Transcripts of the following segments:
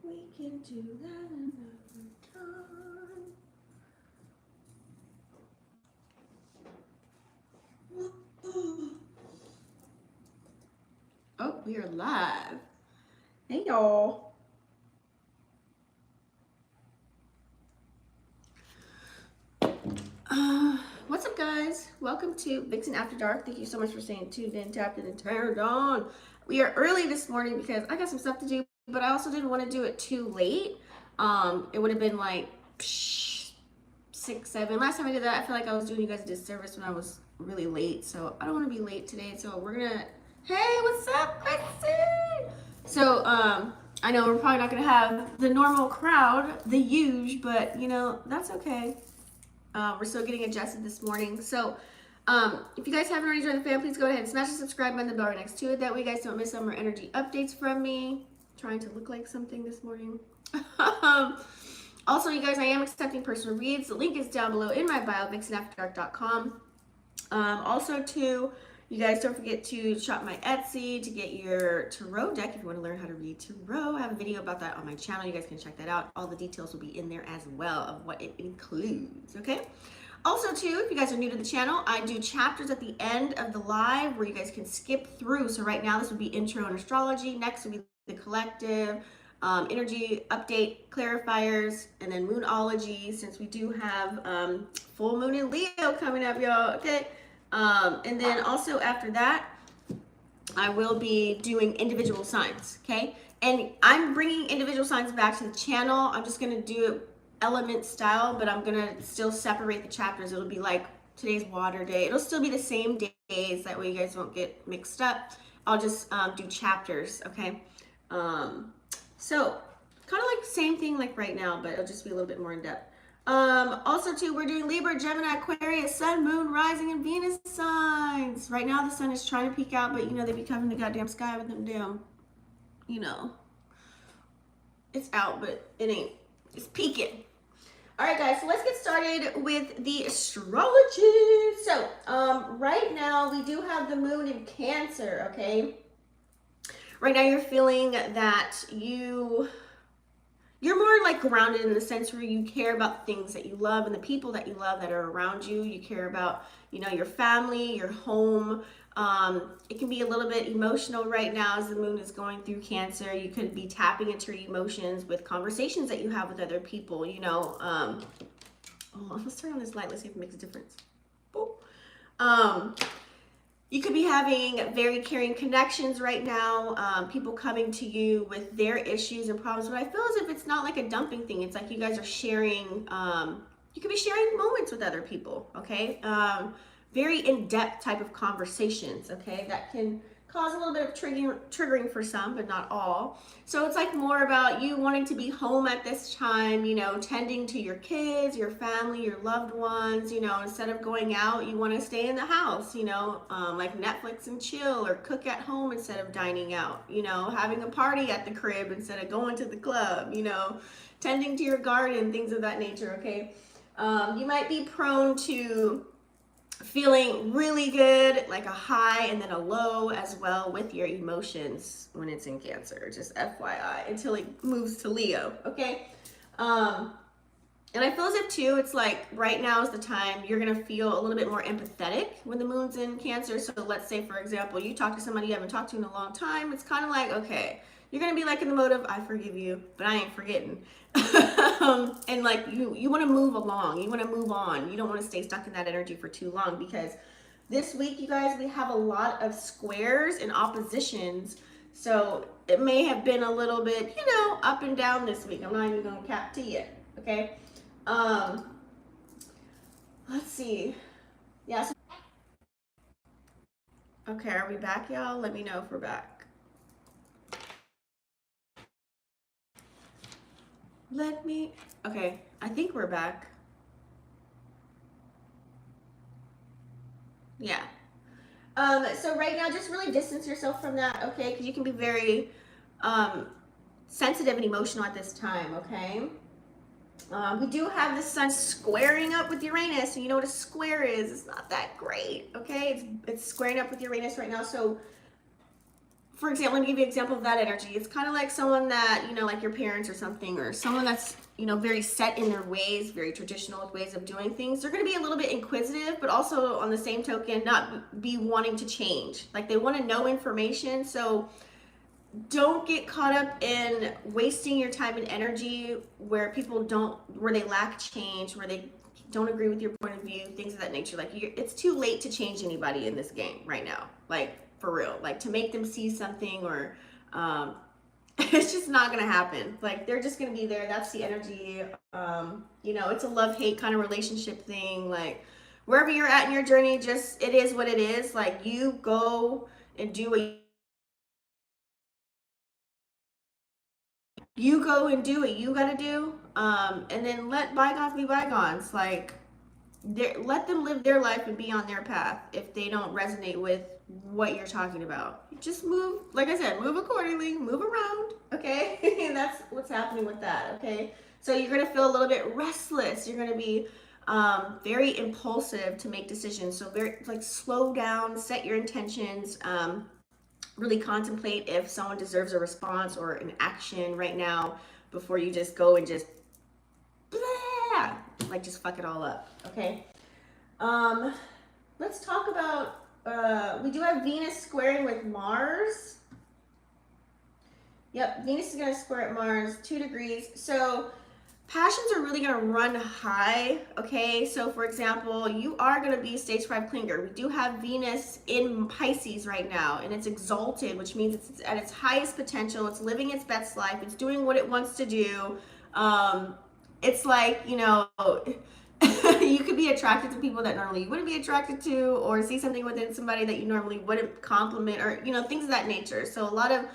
We can do that another time. Oh, we are live. Hey, y'all. What's up, guys? Welcome to Vixen After Dark. Thank you so much for staying tuned in, tapped in, and turned on. We are early this morning because I got some stuff to do, but I also didn't want to do it too late. It would have been like 6, 7. Last time I did that, I feel like I was doing you guys a disservice when I was really late. So I don't want to be late today. So we're gonna. Hey, what's up, Chrissy? So I know we're probably not gonna have the normal crowd, the huge, but you know that's okay. We're still getting adjusted this morning. So if you guys haven't already joined the fam, please go ahead and smash the subscribe button, the bell right next to it. That way you guys don't miss some more energy updates from me. Trying to look like something this morning. Also, you guys, I am accepting personal reads. The link is down below in my bio, vixenafterdark.com. Also, too, you guys don't forget to shop my Etsy to get your tarot deck if you want to learn how to read tarot. I have a video about that on my channel. You guys can check that out. All the details will be in there as well of what it includes, okay? Also, too, if you guys are new to the channel, I do chapters at the end of the live where you guys can skip through. So right now, this would be intro and astrology. Next would be the collective, energy update, clarifiers, and then moonology, since we do have full moon in Leo coming up, y'all, okay? And then also after that, I will be doing individual signs, okay? And I'm bringing individual signs back to the channel. I'm just gonna do it element style, but I'm gonna still separate the chapters. It'll be like today's water day. It'll still be the same days, that way you guys won't get mixed up. I'll just do chapters, okay? So kind of like the same thing like right now, but it'll just be a little bit more in depth. Also too, we're doing Libra, Gemini, Aquarius, Sun, Moon, Rising, and Venus signs. Right now the sun is trying to peek out, but you know, they be covering the goddamn sky with them damn, you know, it's out, but it ain't, it's peeking. All right, guys, so let's get started with the astrology. So, right now we do have the moon in Cancer, okay? Right now you're feeling that you're more like grounded in the sense where you care about the things that you love and the people that you love that are around you. You care about, you know, your family, your home. It can be a little bit emotional right now as the moon is going through Cancer. You could be tapping into your emotions with conversations that you have with other people, you know. Oh, let's turn on this light. Let's see if it makes a difference. You could be having very caring connections right now, people coming to you with their issues and problems, but I feel as if it's not like a dumping thing. It's like you guys are sharing, you could be sharing moments with other people, okay? Very in-depth type of conversations, okay? That can cause a little bit of triggering for some, but not all. So it's like more about you wanting to be home at this time, you know, tending to your kids, your family, your loved ones, you know, instead of going out, you want to stay in the house, you know, like Netflix and chill, or cook at home instead of dining out, you know, having a party at the crib instead of going to the club, you know, tending to your garden, things of that nature, okay? You might be prone to feeling really good, like a high and then a low as well with your emotions when it's in Cancer, just FYI, until it moves to Leo, okay? And I feel as if too, it's like right now is the time you're gonna feel a little bit more empathetic when the moon's in Cancer. So let's say, for example, you talk to somebody you haven't talked to in a long time. It's kind of like, okay, you're gonna be like in the mode of, I forgive you, but I ain't forgetting. And like you want to move along, you want to move on, you don't want to stay stuck in that energy for too long, because this week, you guys, we have a lot of squares and oppositions, so it may have been a little bit, you know, up and down this week. I'm not even gonna cap to you, okay? Let's see. Yeah, okay, are we back, y'all? Let me know if we're back. Okay, I think we're back. Yeah. So right now, just really distance yourself from that, okay? Because you can be very sensitive and emotional at this time, okay? We do have the sun squaring up with Uranus, and you know what a square is. It's not that great, okay? It's squaring up with Uranus right now, so for example, let me give you an example of that energy. It's kind of like someone that, you know, like your parents or something, or someone that's, you know, very set in their ways, very traditional with ways of doing things. They're going to be a little bit inquisitive, but also on the same token, not be wanting to change. Like they want to know information. So don't get caught up in wasting your time and energy where people don't, where they lack change, where they don't agree with your point of view, things of that nature. Like it's too late to change anybody in this game right now. Like for real, like to make them see something or it's just not gonna happen. Like they're just gonna be there. That's the energy. You know, it's a love-hate kind of relationship thing. Like wherever you're at in your journey, just it is what it is. Like you go and do what you go and do what you gotta do. And then let bygones be bygones. Like let them live their life and be on their path if they don't resonate with what you're talking about. Just move, like I said, move accordingly, move around, okay? And that's what's happening with that, okay? So you're gonna feel a little bit restless. You're gonna be very impulsive to make decisions. So very like slow down, set your intentions, really contemplate if someone deserves a response or an action right now before you just go and just blah, like just fuck it all up, okay? Let's talk about we do have Venus squaring with Mars. Yep, Venus is going to square at Mars 2 degrees. So passions are really going to run high, okay? So for example, you are going to be a stage 5 clinger. We do have Venus in Pisces right now, and it's exalted, which means it's at its highest potential. It's living its best life. It's doing what it wants to do. It's like, you know, you could be attracted to people that normally you wouldn't be attracted to, or see something within somebody that you normally wouldn't compliment, or, you know, things of that nature. So a lot of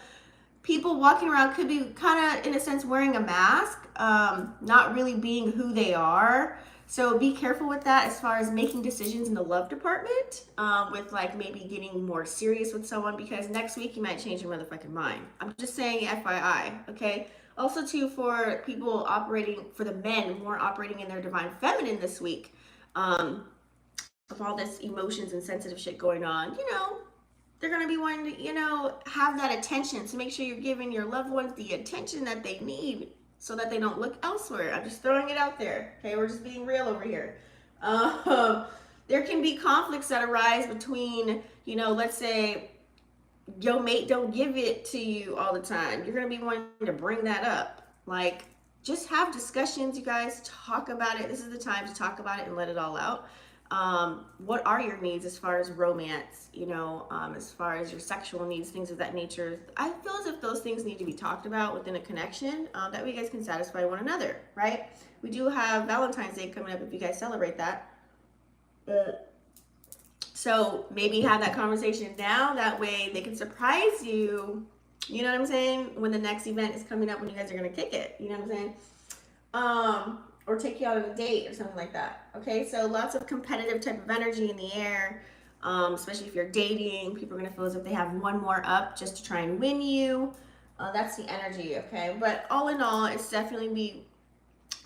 people walking around could be kind of, in a sense, wearing a mask, not really being who they are. So be careful with that as far as making decisions in the love department, with like maybe getting more serious with someone, because next week you might change your motherfucking mind. I'm just saying FYI, okay? Also too, for people operating, for the men more operating in their divine feminine this week, with all this emotions and sensitive shit going on, you know, they're going to be wanting to, you know, have that attention. So make sure you're giving your loved ones the attention that they need so that they don't look elsewhere. I'm just throwing it out there. Okay, we're just being real over here. There can be conflicts that arise between, you know, let's say your mate don't give it to you all the time. You're going to be wanting to bring that up. Like, just have discussions, you guys. Talk about it. This is the time to talk about it and let it all out. What are your needs as far as romance, you know, as far as your sexual needs, things of that nature. I feel as if those things need to be talked about within a connection, that way you guys can satisfy one another, right? We do have Valentine's Day coming up if you guys celebrate that. So maybe have that conversation now, that way they can surprise you, you know what I'm saying, when the next event is coming up, when you guys are going to kick it, you know what I'm saying? Or take you out on a date or something like that. Okay, so lots of competitive type of energy in the air, especially if you're dating. People are going to feel as if they have one more up just to try and win you. That's the energy, okay? But all in all, it's definitely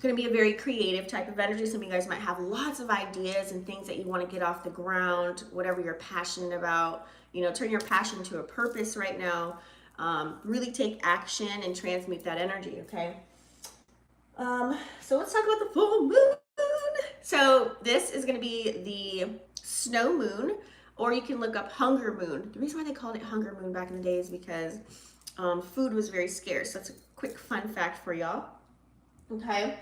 going to be a very creative type of energy. Some of you guys might have lots of ideas and things that you want to get off the ground, whatever you're passionate about. You know, turn your passion to a purpose right now. Really take action and transmute that energy, okay? So let's talk about the full moon. So this is going to be the snow moon, or you can look up hunger moon. The reason why they called it hunger moon back in the day is because food was very scarce. That's a quick fun fact for y'all. Okay.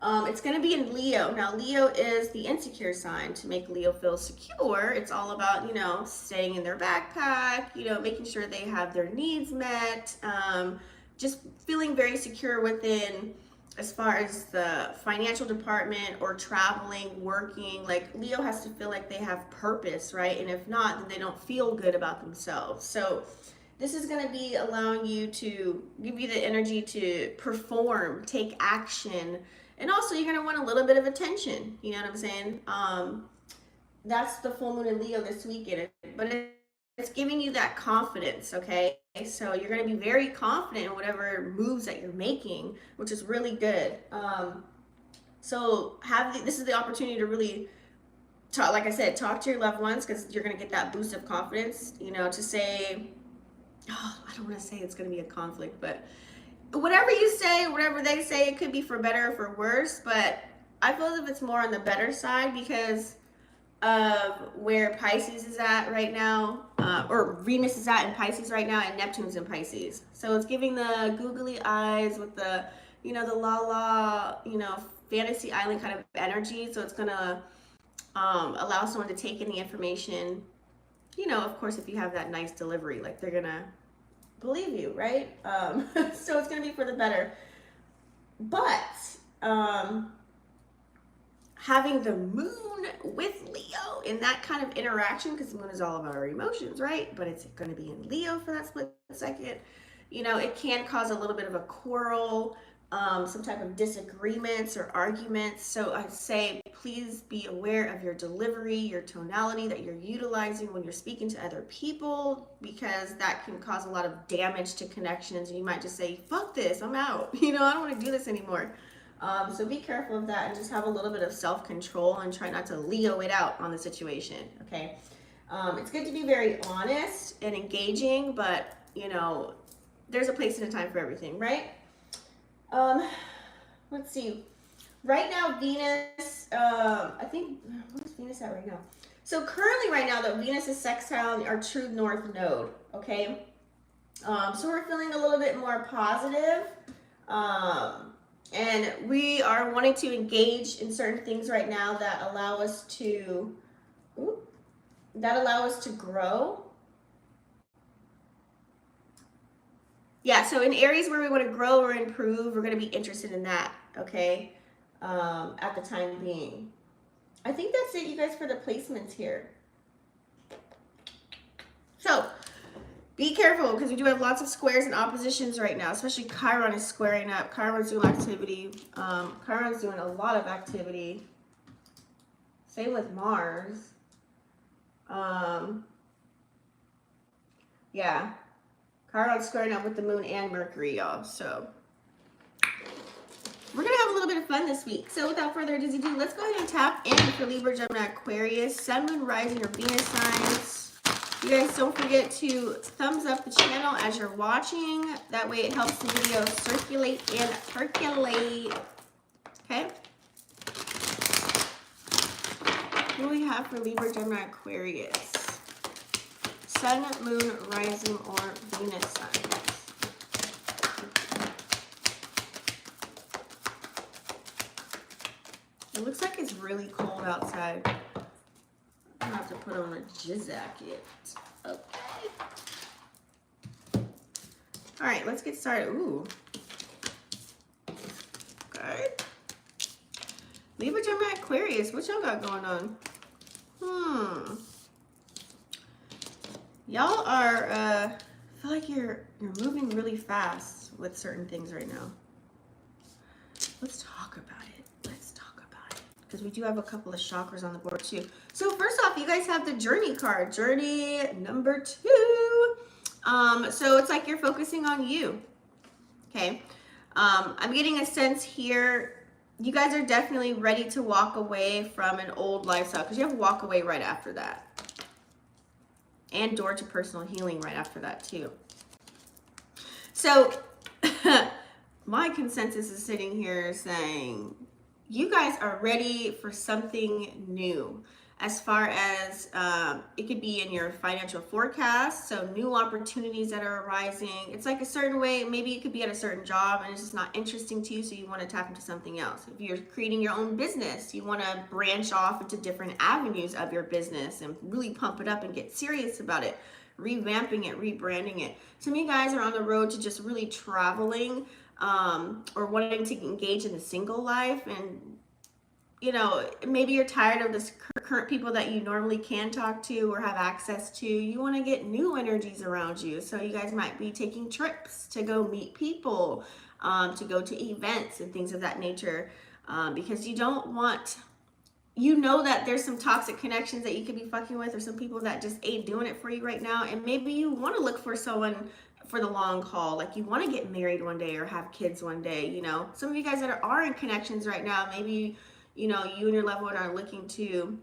It's going to be in Leo. Now, Leo is the insecure sign. To make Leo feel secure, it's all about, you know, staying in their backpack, you know, making sure they have their needs met, just feeling very secure within, as far as the financial department or traveling, working. Like Leo has to feel like they have purpose, right? And if not, then they don't feel good about themselves. So this is going to be allowing you to give you the energy to perform, take action, and also you're going to want a little bit of attention. You know what I'm saying? That's the full moon in Leo this weekend, but it's giving you that confidence, okay? So you're going to be very confident in whatever moves that you're making, which is really good. So this is the opportunity to really talk, like I said, talk to your loved ones, because you're going to get that boost of confidence, you know, to say, I don't want to say it's going to be a conflict, but whatever you say, whatever they say, it could be for better or for worse, but I feel as if it's more on the better side because of where Pisces is at right now, or Venus is at in Pisces right now, and Neptune's in Pisces. So it's giving the googly eyes with the, the la la, fantasy island kind of energy. So it's gonna allow someone to take in the information. Of course, if you have that nice delivery, like they're gonna believe you, right? So it's gonna be for the better. But having the moon with Leo in that kind of interaction, because the moon is all about our emotions, right? But it's going to be in Leo for that split second. It can cause a little bit of a quarrel, some type of disagreements or arguments. So I say, please be aware of your delivery, your tonality that you're utilizing when you're speaking to other people, because that can cause a lot of damage to connections. And you might just say, fuck this, I'm out. I don't want to do this anymore. So be careful of that and just have a little bit of self-control and try not to Leo it out on the situation, okay? It's good to be very honest and engaging, but, there's a place and a time for everything, right? Let's see. Right now, Venus, I think, where's Venus at right now? So currently right now, though, Venus is sextile our true north node, okay? So we're feeling a little bit more positive. And we are wanting to engage in certain things right now that allow us to, grow. Yeah, so in areas where we want to grow or improve, we're going to be interested in that, okay, at the time being. I think that's it, you guys, for the placements here. So be careful, because we do have lots of squares and oppositions right now, especially Chiron is squaring up. Chiron's doing activity. Chiron's doing a lot of activity. Same with Mars. Yeah. Chiron's squaring up with the moon and Mercury, y'all. So we're going to have a little bit of fun this week. So without further ado, let's go ahead and tap in for Libra, Gemini, Aquarius, Sun, Moon, Rising, or Venus signs. You guys don't forget to thumbs up the channel as you're watching. That way it helps the video circulate and percolate. Okay? What do we have for Libra, Gemini, Aquarius? Sun, Moon, Rising, or Venus signs. It looks like it's really cold outside. I have to put on a jacket. Okay. All right, let's get started. Ooh. Okay. Libra, Gemini, Aquarius. What y'all got going on? Y'all are, I feel like you're moving really fast with certain things right now. Let's talk about it. Because we do have a couple of chakras on the board too. So first off, you guys have the journey card, journey number 2. So it's like you're focusing on you. Okay. I'm getting a sense here. You guys are definitely ready to walk away from an old lifestyle, because you have walk away right after that. And door to personal healing right after that too. So my consensus is sitting here saying, you guys are ready for something new, as far as it could be in your financial forecast. So new opportunities that are arising. It's like a certain way, maybe it could be at a certain job and it's just not interesting to you, so you want to tap into something else. If you're creating your own business, you want to branch off into different avenues of your business and really pump it up and get serious about it, revamping it, rebranding it. Some of you guys are on the road to just really traveling, or wanting to engage in the single life, and maybe you're tired of the current people that you normally can talk to or have access to. You want to get new energies around you, so you guys might be taking trips to go meet people, to go to events and things of that nature, because you don't want, that there's some toxic connections that you could be fucking with, or some people that just ain't doing it for you right now, and maybe you want to look for someone for the long haul, like you want to get married one day or have kids one day. Some of you guys that are in connections right now, maybe you and your loved one are looking to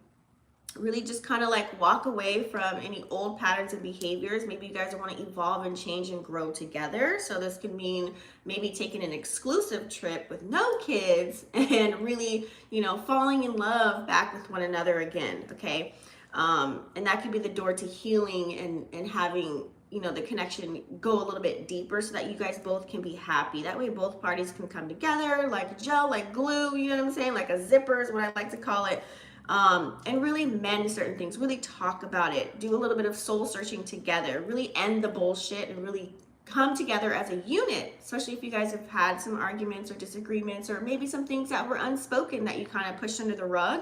really just kind of like walk away from any old patterns and behaviors. Maybe you guys want to evolve and change and grow together. So this could mean maybe taking an exclusive trip with no kids and really, you know, falling in love back with one another again. Okay. And that could be the door to healing and having, you know, the connection go a little bit deeper so that you guys both can be happy. That way both parties can come together like gel, like glue, you know what I'm saying? Like a zipper is what I like to call it. And really mend certain things, really talk about it, do a little bit of soul searching together, really end the bullshit and really come together as a unit, especially if you guys have had some arguments or disagreements or maybe some things that were unspoken that you kind of pushed under the rug.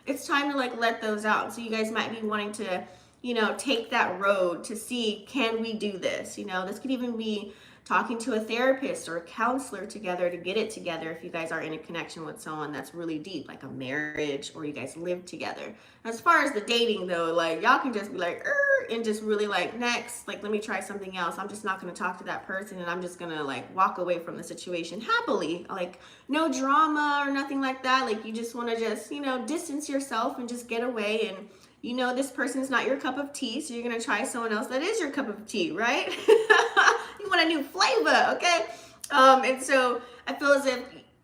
It's time to like let those out. So you guys might be wanting to, you know, take that road to see, can we do this? You know, this could even be talking to a therapist or a counselor together to get it together if you guys are in a connection with someone that's really deep, like a marriage, or you guys live together. As far as the dating though, like y'all can just be like, and just really like, next, like let me try something else. I'm just not going to talk to that person and I'm just going to like walk away from the situation happily. Like no drama or nothing like that. Like you just want to just, you know, distance yourself and just get away, and you know this person is not your cup of tea, so you're going to try someone else that is your cup of tea, right? You want a new flavor, okay? And so I feel as if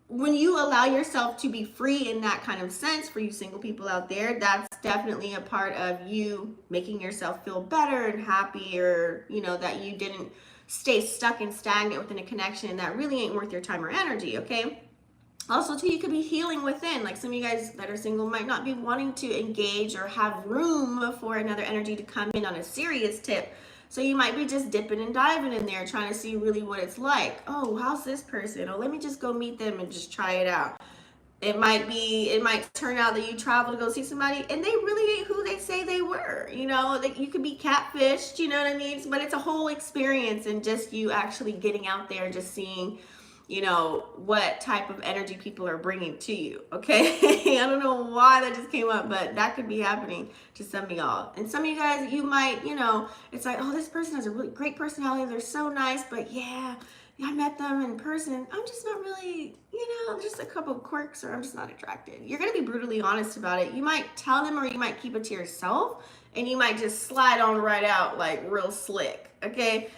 when you allow yourself to be free in that kind of sense, for you single people out there, that's definitely a part of you making yourself feel better and happier, you know, that you didn't stay stuck and stagnant within a connection that really ain't worth your time or energy, okay? Also, too, you could be healing within. Like some of you guys that are single might not be wanting to engage or have room for another energy to come in on a serious tip. So you might be just dipping and diving in there, trying to see really what it's like. Oh, how's this person? Oh, let me just go meet them and just try it out. It might turn out that you travel to go see somebody and they really ain't who they say they were. You know, that you could be catfished, you know what I mean? But it's a whole experience, and just you actually getting out there and just seeing, you know, what type of energy people are bringing to you, okay? I don't know why that just came up, but that could be happening to some of y'all. And some of you guys, you might, you know, it's like, oh, this person has a really great personality. They're so nice, but yeah, I met them in person. I'm just not really, you know, just a couple of quirks, or I'm just not attracted. You're going to be brutally honest about it. You might tell them, or you might keep it to yourself, and you might just slide on right out like real slick, okay?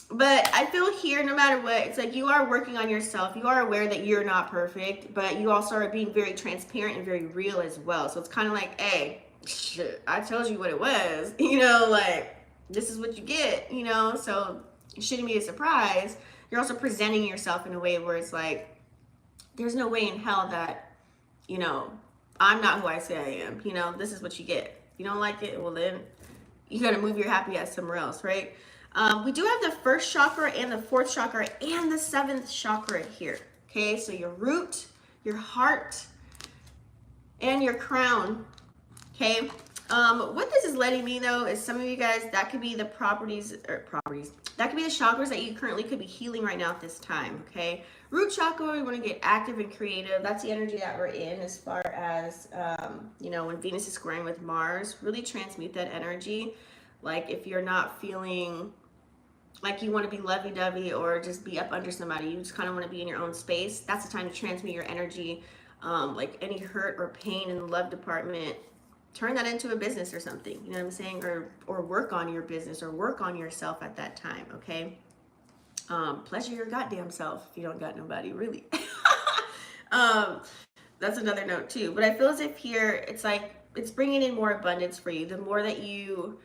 But I feel here, no matter what, it's like you are working on yourself. You are aware that you're not perfect, but you also are being very transparent and very real as well. So it's kind of like, hey, shit, I told you what it was. You know, like, this is what you get, you know? So it shouldn't be a surprise. You're also presenting yourself in a way where it's like, there's no way in hell that, you know, I'm not who I say I am. You know, this is what you get. If you don't like it, well then, you got to move your happy ass somewhere else, right? We do have the first chakra and the fourth chakra and the seventh chakra here. Okay, so your root, your heart, and your crown. Okay, what this is letting me know is some of you guys, that could be the properties, that could be the chakras that you currently could be healing right now at this time. Okay, root chakra, we want to get active and creative. That's the energy that we're in as far as, you know, when Venus is squaring with Mars, really transmute that energy. Like if you're not feeling like you want to be lovey-dovey or just be up under somebody, you just kind of want to be in your own space, that's the time to transmute your energy. Like any hurt or pain in the love department, turn that into a business or something, you know what I'm saying? Or work on your business or work on yourself at that time, okay? Pleasure your goddamn self if you don't got nobody, really. That's another note too. But I feel as if here, it's like, it's bringing in more abundance for you. The more that you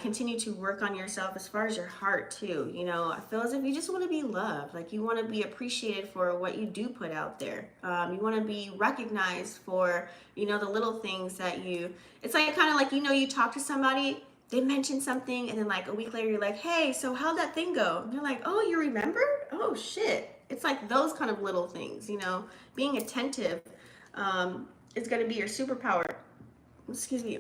continue to work on yourself as far as your heart too. You know, I feel as if you just want to be loved. Like you want to be appreciated for what you do put out there. You want to be recognized for, you know, the little things that you, it's like kind of like, you know, you talk to somebody, they mention something, and then like a week later you're like, hey, so how'd that thing go? And you're like, oh, you remembered? Oh shit. It's like those kind of little things, you know, being attentive is going to be your superpower. Excuse me.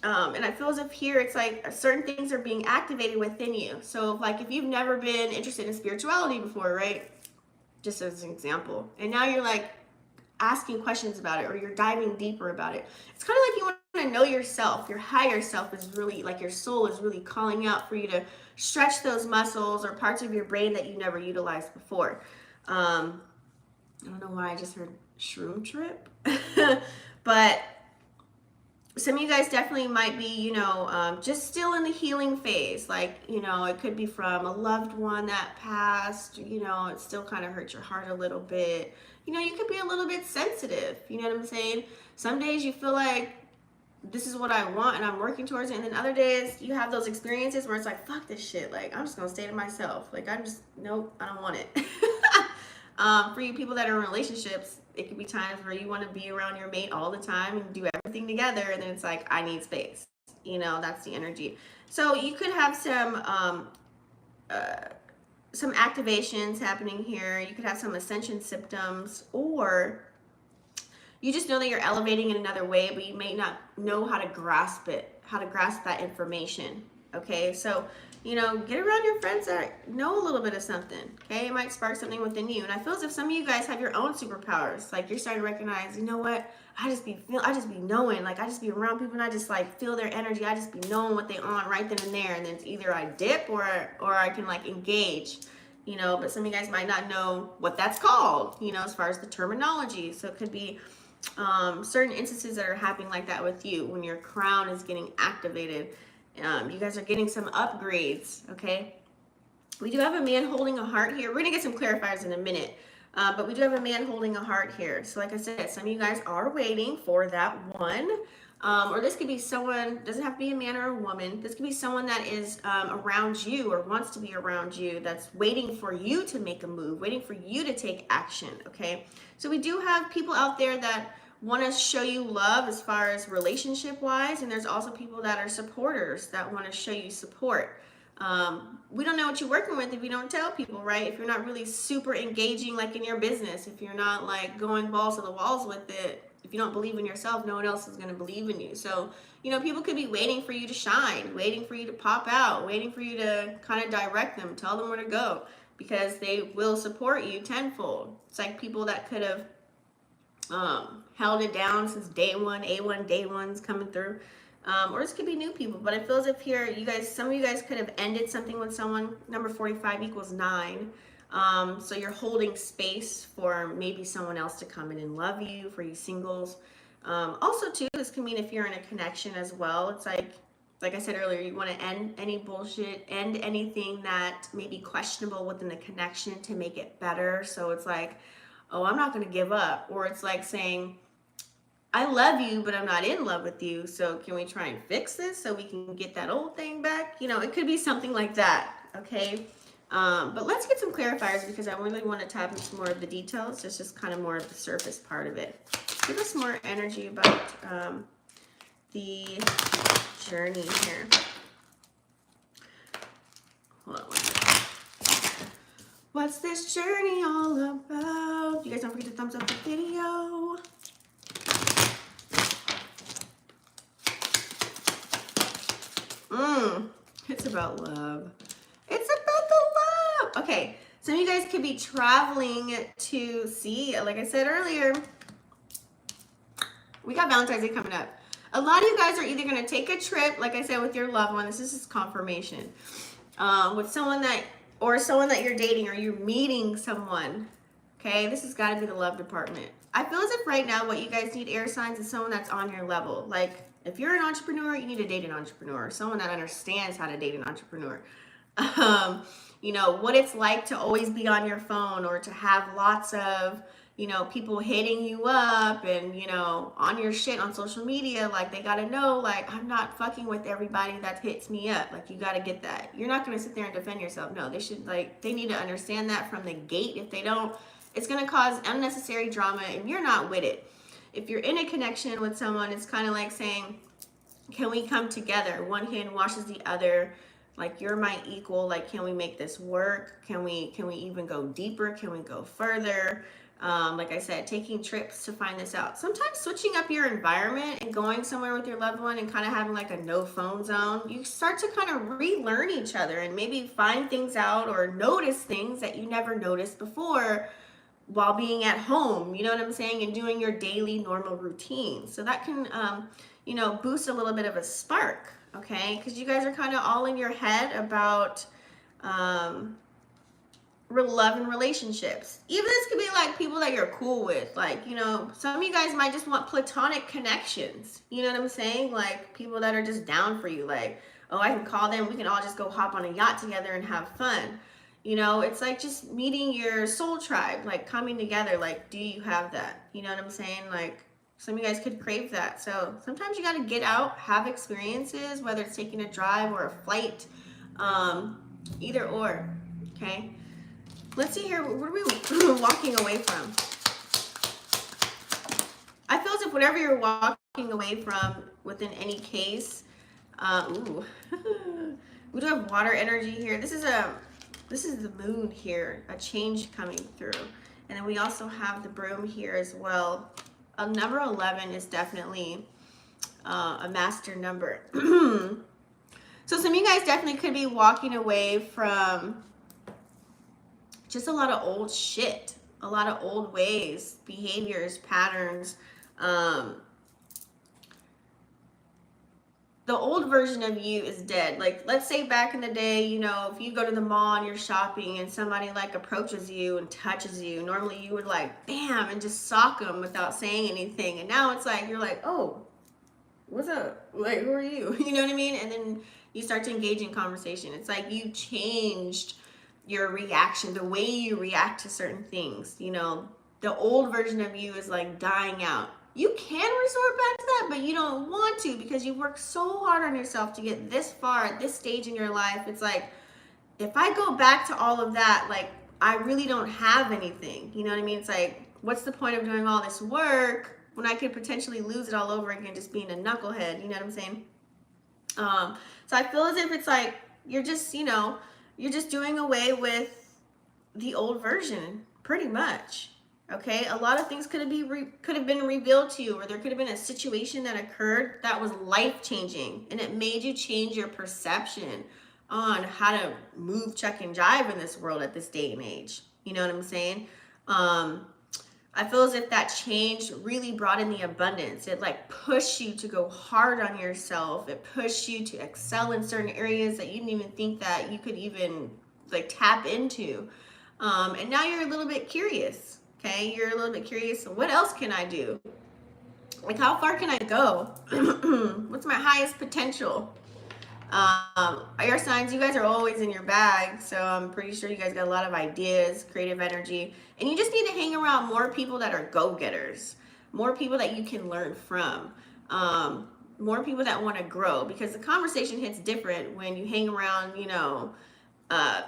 And I feel as if here it's like certain things are being activated within you. So like if you've never been interested in spirituality before, right? Just as an example. And now you're like asking questions about it, or you're diving deeper about it. It's kind of like you want to know yourself. Your higher self is really, like your soul is really calling out for you to stretch those muscles or parts of your brain that you never utilized before. I don't know why I just heard shroom trip. But some of you guys definitely might be, you know, just still in the healing phase. Like, you know, it could be from a loved one that passed, you know, it still kind of hurts your heart a little bit. You know, you could be a little bit sensitive, you know what I'm saying? Some days you feel like this is what I want and I'm working towards it. And then other days you have those experiences where it's like, fuck this shit. Like, I'm just going to stay to myself. Like, I'm just, nope, I don't want it. For you people that are in relationships, it could be times where you want to be around your mate all the time and do everything together. And then it's like, I need space. You know, that's the energy. So you could have uh, some activations happening here. You could have some ascension symptoms, or you just know that you're elevating in another way, but you may not know how to grasp it, how to grasp that information. Okay, so you know, get around your friends that know a little bit of something. Okay, it might spark something within you. And I feel as if some of you guys have your own superpowers. Like, you're starting to recognize, you know what? I just be knowing. Like, I just be around people and I just like feel their energy. I just be knowing what they on right then and there. And then it's either I dip or I can like engage. You know, but some of you guys might not know what that's called. You know, as far as the terminology. So it could be certain instances that are happening like that with you when your crown is getting activated. You guys are getting some upgrades, okay? We do have a man holding a heart here. We're going to get some clarifiers in a minute, but we do have a man holding a heart here. So like I said, some of you guys are waiting for that one. Or this could be someone, doesn't have to be a man or a woman. This could be someone that is around you or wants to be around you, that's waiting for you to make a move, waiting for you to take action, okay? So we do have people out there that want to show you love as far as relationship wise, and there's also people that are supporters that want to show you support. We don't know what you're working with if you don't tell people, right? If you're not really super engaging like in your business, if you're not like going balls to the walls with it, if you don't believe in yourself, no one else is going to believe in you. So, you know, people could be waiting for you to shine, waiting for you to pop out, waiting for you to kind of direct them, tell them where to go, because they will support you tenfold. It's like people that could have held it down since day one, A1, day one's coming through. Or this could be new people, but it feels as if here, you guys, some of you guys could have ended something with someone. Number 45 equals 9. So you're holding space for maybe someone else to come in and love you, for you singles. Also, too, this can mean if you're in a connection as well. It's like I said earlier, you want to end any bullshit, end anything that may be questionable within the connection to make it better. So it's like, oh, I'm not going to give up. Or it's like saying, I love you, but I'm not in love with you. So can we try and fix this so we can get that old thing back? You know, it could be something like that. Okay. But let's get some clarifiers because I really want to tap into more of the details. It's just kind of more of the surface part of it. Give us more energy about the journey here. Hold on one second. What's this journey all about? You guys don't forget to thumbs up the video. It's about love. It's about the love. Okay, some of you guys could be traveling to see, like I said earlier, we got Valentine's Day coming up. A lot of you guys are either going to take a trip, like I said, with your loved one. This is confirmation. With someone that, or someone that you're dating, or you're meeting someone. Okay, this has got to be the love department. I feel as if right now what you guys need, air signs, is someone that's on your level. Like, if you're an entrepreneur, you need to date an entrepreneur. Someone that understands how to date an entrepreneur. You know, what it's like to always be on your phone, or to have lots of, you know, people hitting you up and, you know, on your shit on social media. Like, they got to know, like, I'm not fucking with everybody that hits me up. Like, you got to get that. You're not going to sit there and defend yourself. No, they should, like, they need to understand that from the gate. If they don't, it's going to cause unnecessary drama and you're not with it. If you're in a connection with someone, it's kind of like saying, can we come together? One hand washes the other. Like, you're my equal. Like, can we make this work? Can we even go deeper? Can we go further? Like I said, taking trips to find this out. Sometimes switching up your environment and going somewhere with your loved one and kind of having like a no phone zone, you start to kind of relearn each other and maybe find things out or notice things that you never noticed before while being at home, you know what I'm saying, and doing your daily normal routine. So that can, you know, boost a little bit of a spark, okay? Because you guys are kind of all in your head about love and relationships. Even this could be like people that you're cool with. Like, you know, some of you guys might just want platonic connections. You know what I'm saying? Like people that are just down for you. Like, oh, I can call them. We can all just go hop on a yacht together and have fun. You know, it's like just meeting your soul tribe, like coming together. Like, do you have that? You know what I'm saying? Like, some of you guys could crave that. So sometimes you got to get out, have experiences, whether it's taking a drive or a flight, either or. Okay. Let's see here. What are we walking away from? I feel as if whatever you're walking away from within any case, ooh, we do have water energy here. This is the moon here, a change coming through. And then we also have the broom here as well. Number 11 is definitely a master number. So some of you guys definitely could be walking away from just a lot of old shit, a lot of old ways, behaviors, patterns. The old version of you is dead. Like, let's say back in the day, you know, if you go to the mall and you're shopping and somebody like approaches you and touches you, normally you would like, bam, and just sock them without saying anything. And now it's like, you're like, oh, what's up? Like, who are you? You know what I mean? And then you start to engage in conversation. It's like you changed your reaction, the way you react to certain things. You know, the old version of you is like dying out. You can resort back to that, but you don't want to because you worked so hard on yourself to get this far at this stage in your life. It's like, if I go back to all of that, like, I really don't have anything. You know what I mean? It's like, what's the point of doing all this work when I could potentially lose it all over again just being a knucklehead? You know what I'm saying? So I feel as if it's like, you're just, you know, you're just doing away with the old version, pretty much. Okay, a lot of things could have been revealed to you, or there could have been a situation that occurred that was life-changing, and it made you change your perception on how to move, check, and jive in this world at this day and age. You know what I'm saying? I feel as if that change really brought in the abundance. It like pushed you to go hard on yourself. It pushed you to excel in certain areas that you didn't even think that you could even like tap into. And now you're a little bit curious. Okay, you're a little bit curious. What else can I do? Like, how far can I go? What's my highest potential? Air signs, you guys are always in your bag, so I'm pretty sure you guys got a lot of ideas, creative energy, and you just need to hang around more people that are go-getters, more people that you can learn from, more people that want to grow, because the conversation hits different when you hang around, you know,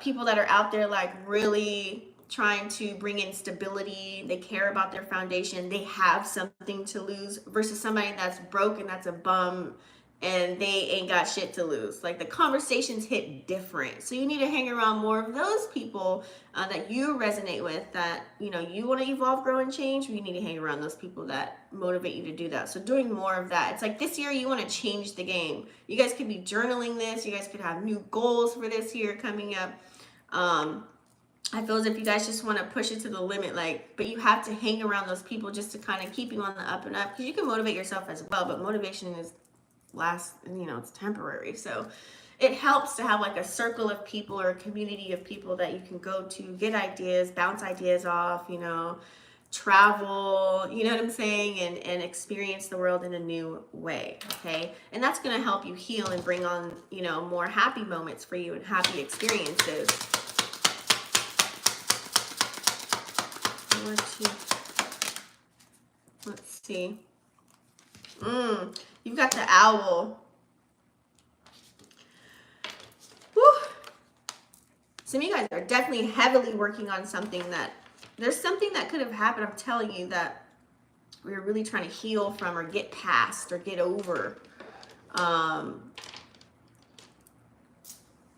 people that are out there like really trying to bring in stability. They care about their foundation. They have something to lose versus somebody that's broken, that's a bum, and they ain't got shit to lose. Like, the conversations hit different. So you need to hang around more of those people that you resonate with, that, you know, you want to evolve, grow, and change. You need to hang around those people that motivate you to do that. So doing more of that. It's like this year you want to change the game. You guys could be journaling this. You guys could have new goals for this year coming up. I feel as if you guys just want to push it to the limit, like, but you have to hang around those people just to kind of keep you on the up and up, because you can motivate yourself as well, but motivation is you know, it's temporary. So it helps to have like a circle of people or a community of people that you can go to, get ideas, bounce ideas off, you know, travel, you know what I'm saying, and experience the world in a new way. Okay, and that's going to help you heal and bring on, you know, more happy moments for you and happy experiences. Let's see. You've got the owl. Whew. Some of you guys are definitely heavily working on something that, there's something that could have happened, I'm telling you, that we're really trying to heal from or get past or get over.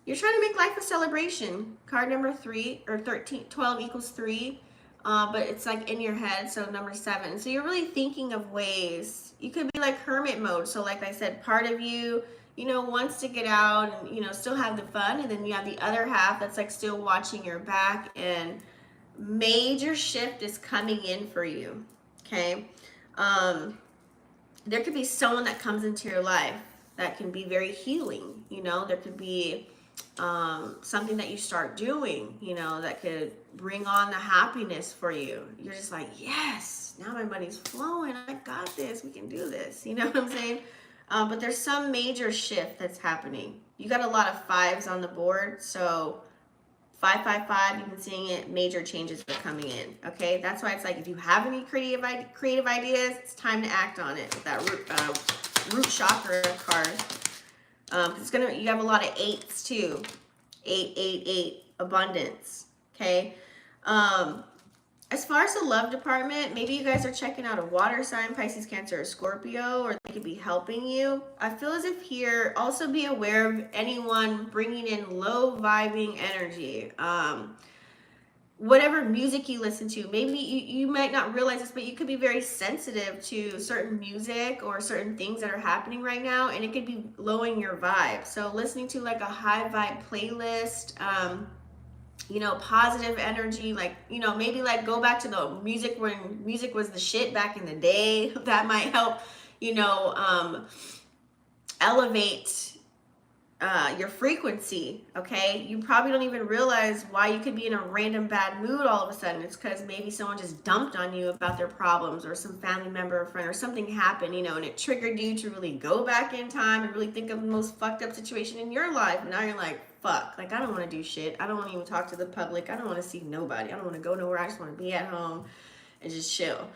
You're trying to make life a celebration. Card number 3 or 13, 12 equals 3. But it's like in your head, so number 7. So you're really thinking of ways. You could be like hermit mode. So like I said, part of you, you know, wants to get out and, you know, still have the fun. And then you have the other half that's like still watching your back, and major shift is coming in for you. Okay. There could be someone that comes into your life that can be very healing. You know, there could be something that you start doing, you know, that could bring on the happiness for you. You're just like, yes, now my money's flowing. I got this. We can do this. You know what I'm saying? But there's some major shift that's happening. You got a lot of fives on the board. So 555, you've been seeing it. Major changes are coming in. Okay. That's why it's like, if you have any creative ideas, it's time to act on it with that root chakra card. It's you have a lot of eights too. 888, abundance. Okay. As far as the love department, maybe you guys are checking out a water sign, Pisces, Cancer, or Scorpio, or they could be helping you. I feel as if here, also be aware of anyone bringing in low vibing energy. Whatever music you listen to, maybe you might not realize this, but you could be very sensitive to certain music or certain things that are happening right now, and it could be lowering your vibe. So listening to like a high vibe playlist, you know, positive energy, like, you know, maybe like go back to the music when music was the shit back in the day. That might help, you know, elevate your frequency. Okay, you probably don't even realize why you could be in a random bad mood all of a sudden. It's because maybe someone just dumped on you about their problems, or some family member or friend, or something happened, you know, and it triggered you to really go back in time and really think of the most fucked up situation in your life. And now you're like, fuck, like I don't want to do shit. I don't want to even talk to the public. I don't want to see nobody. I don't want to go nowhere. I just want to be at home and just chill.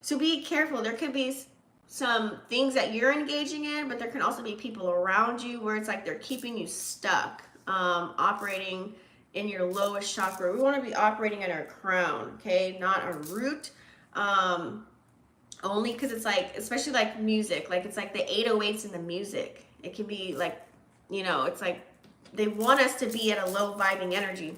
So be careful. There could be some things that you're engaging in, but there can also be people around you where it's like they're keeping you stuck, operating in your lowest chakra. We want to be operating at our crown, okay, not our root. Only because it's like, especially like music, like it's like the 808s in the music. It can be like, you know, it's like they want us to be at a low vibing energy.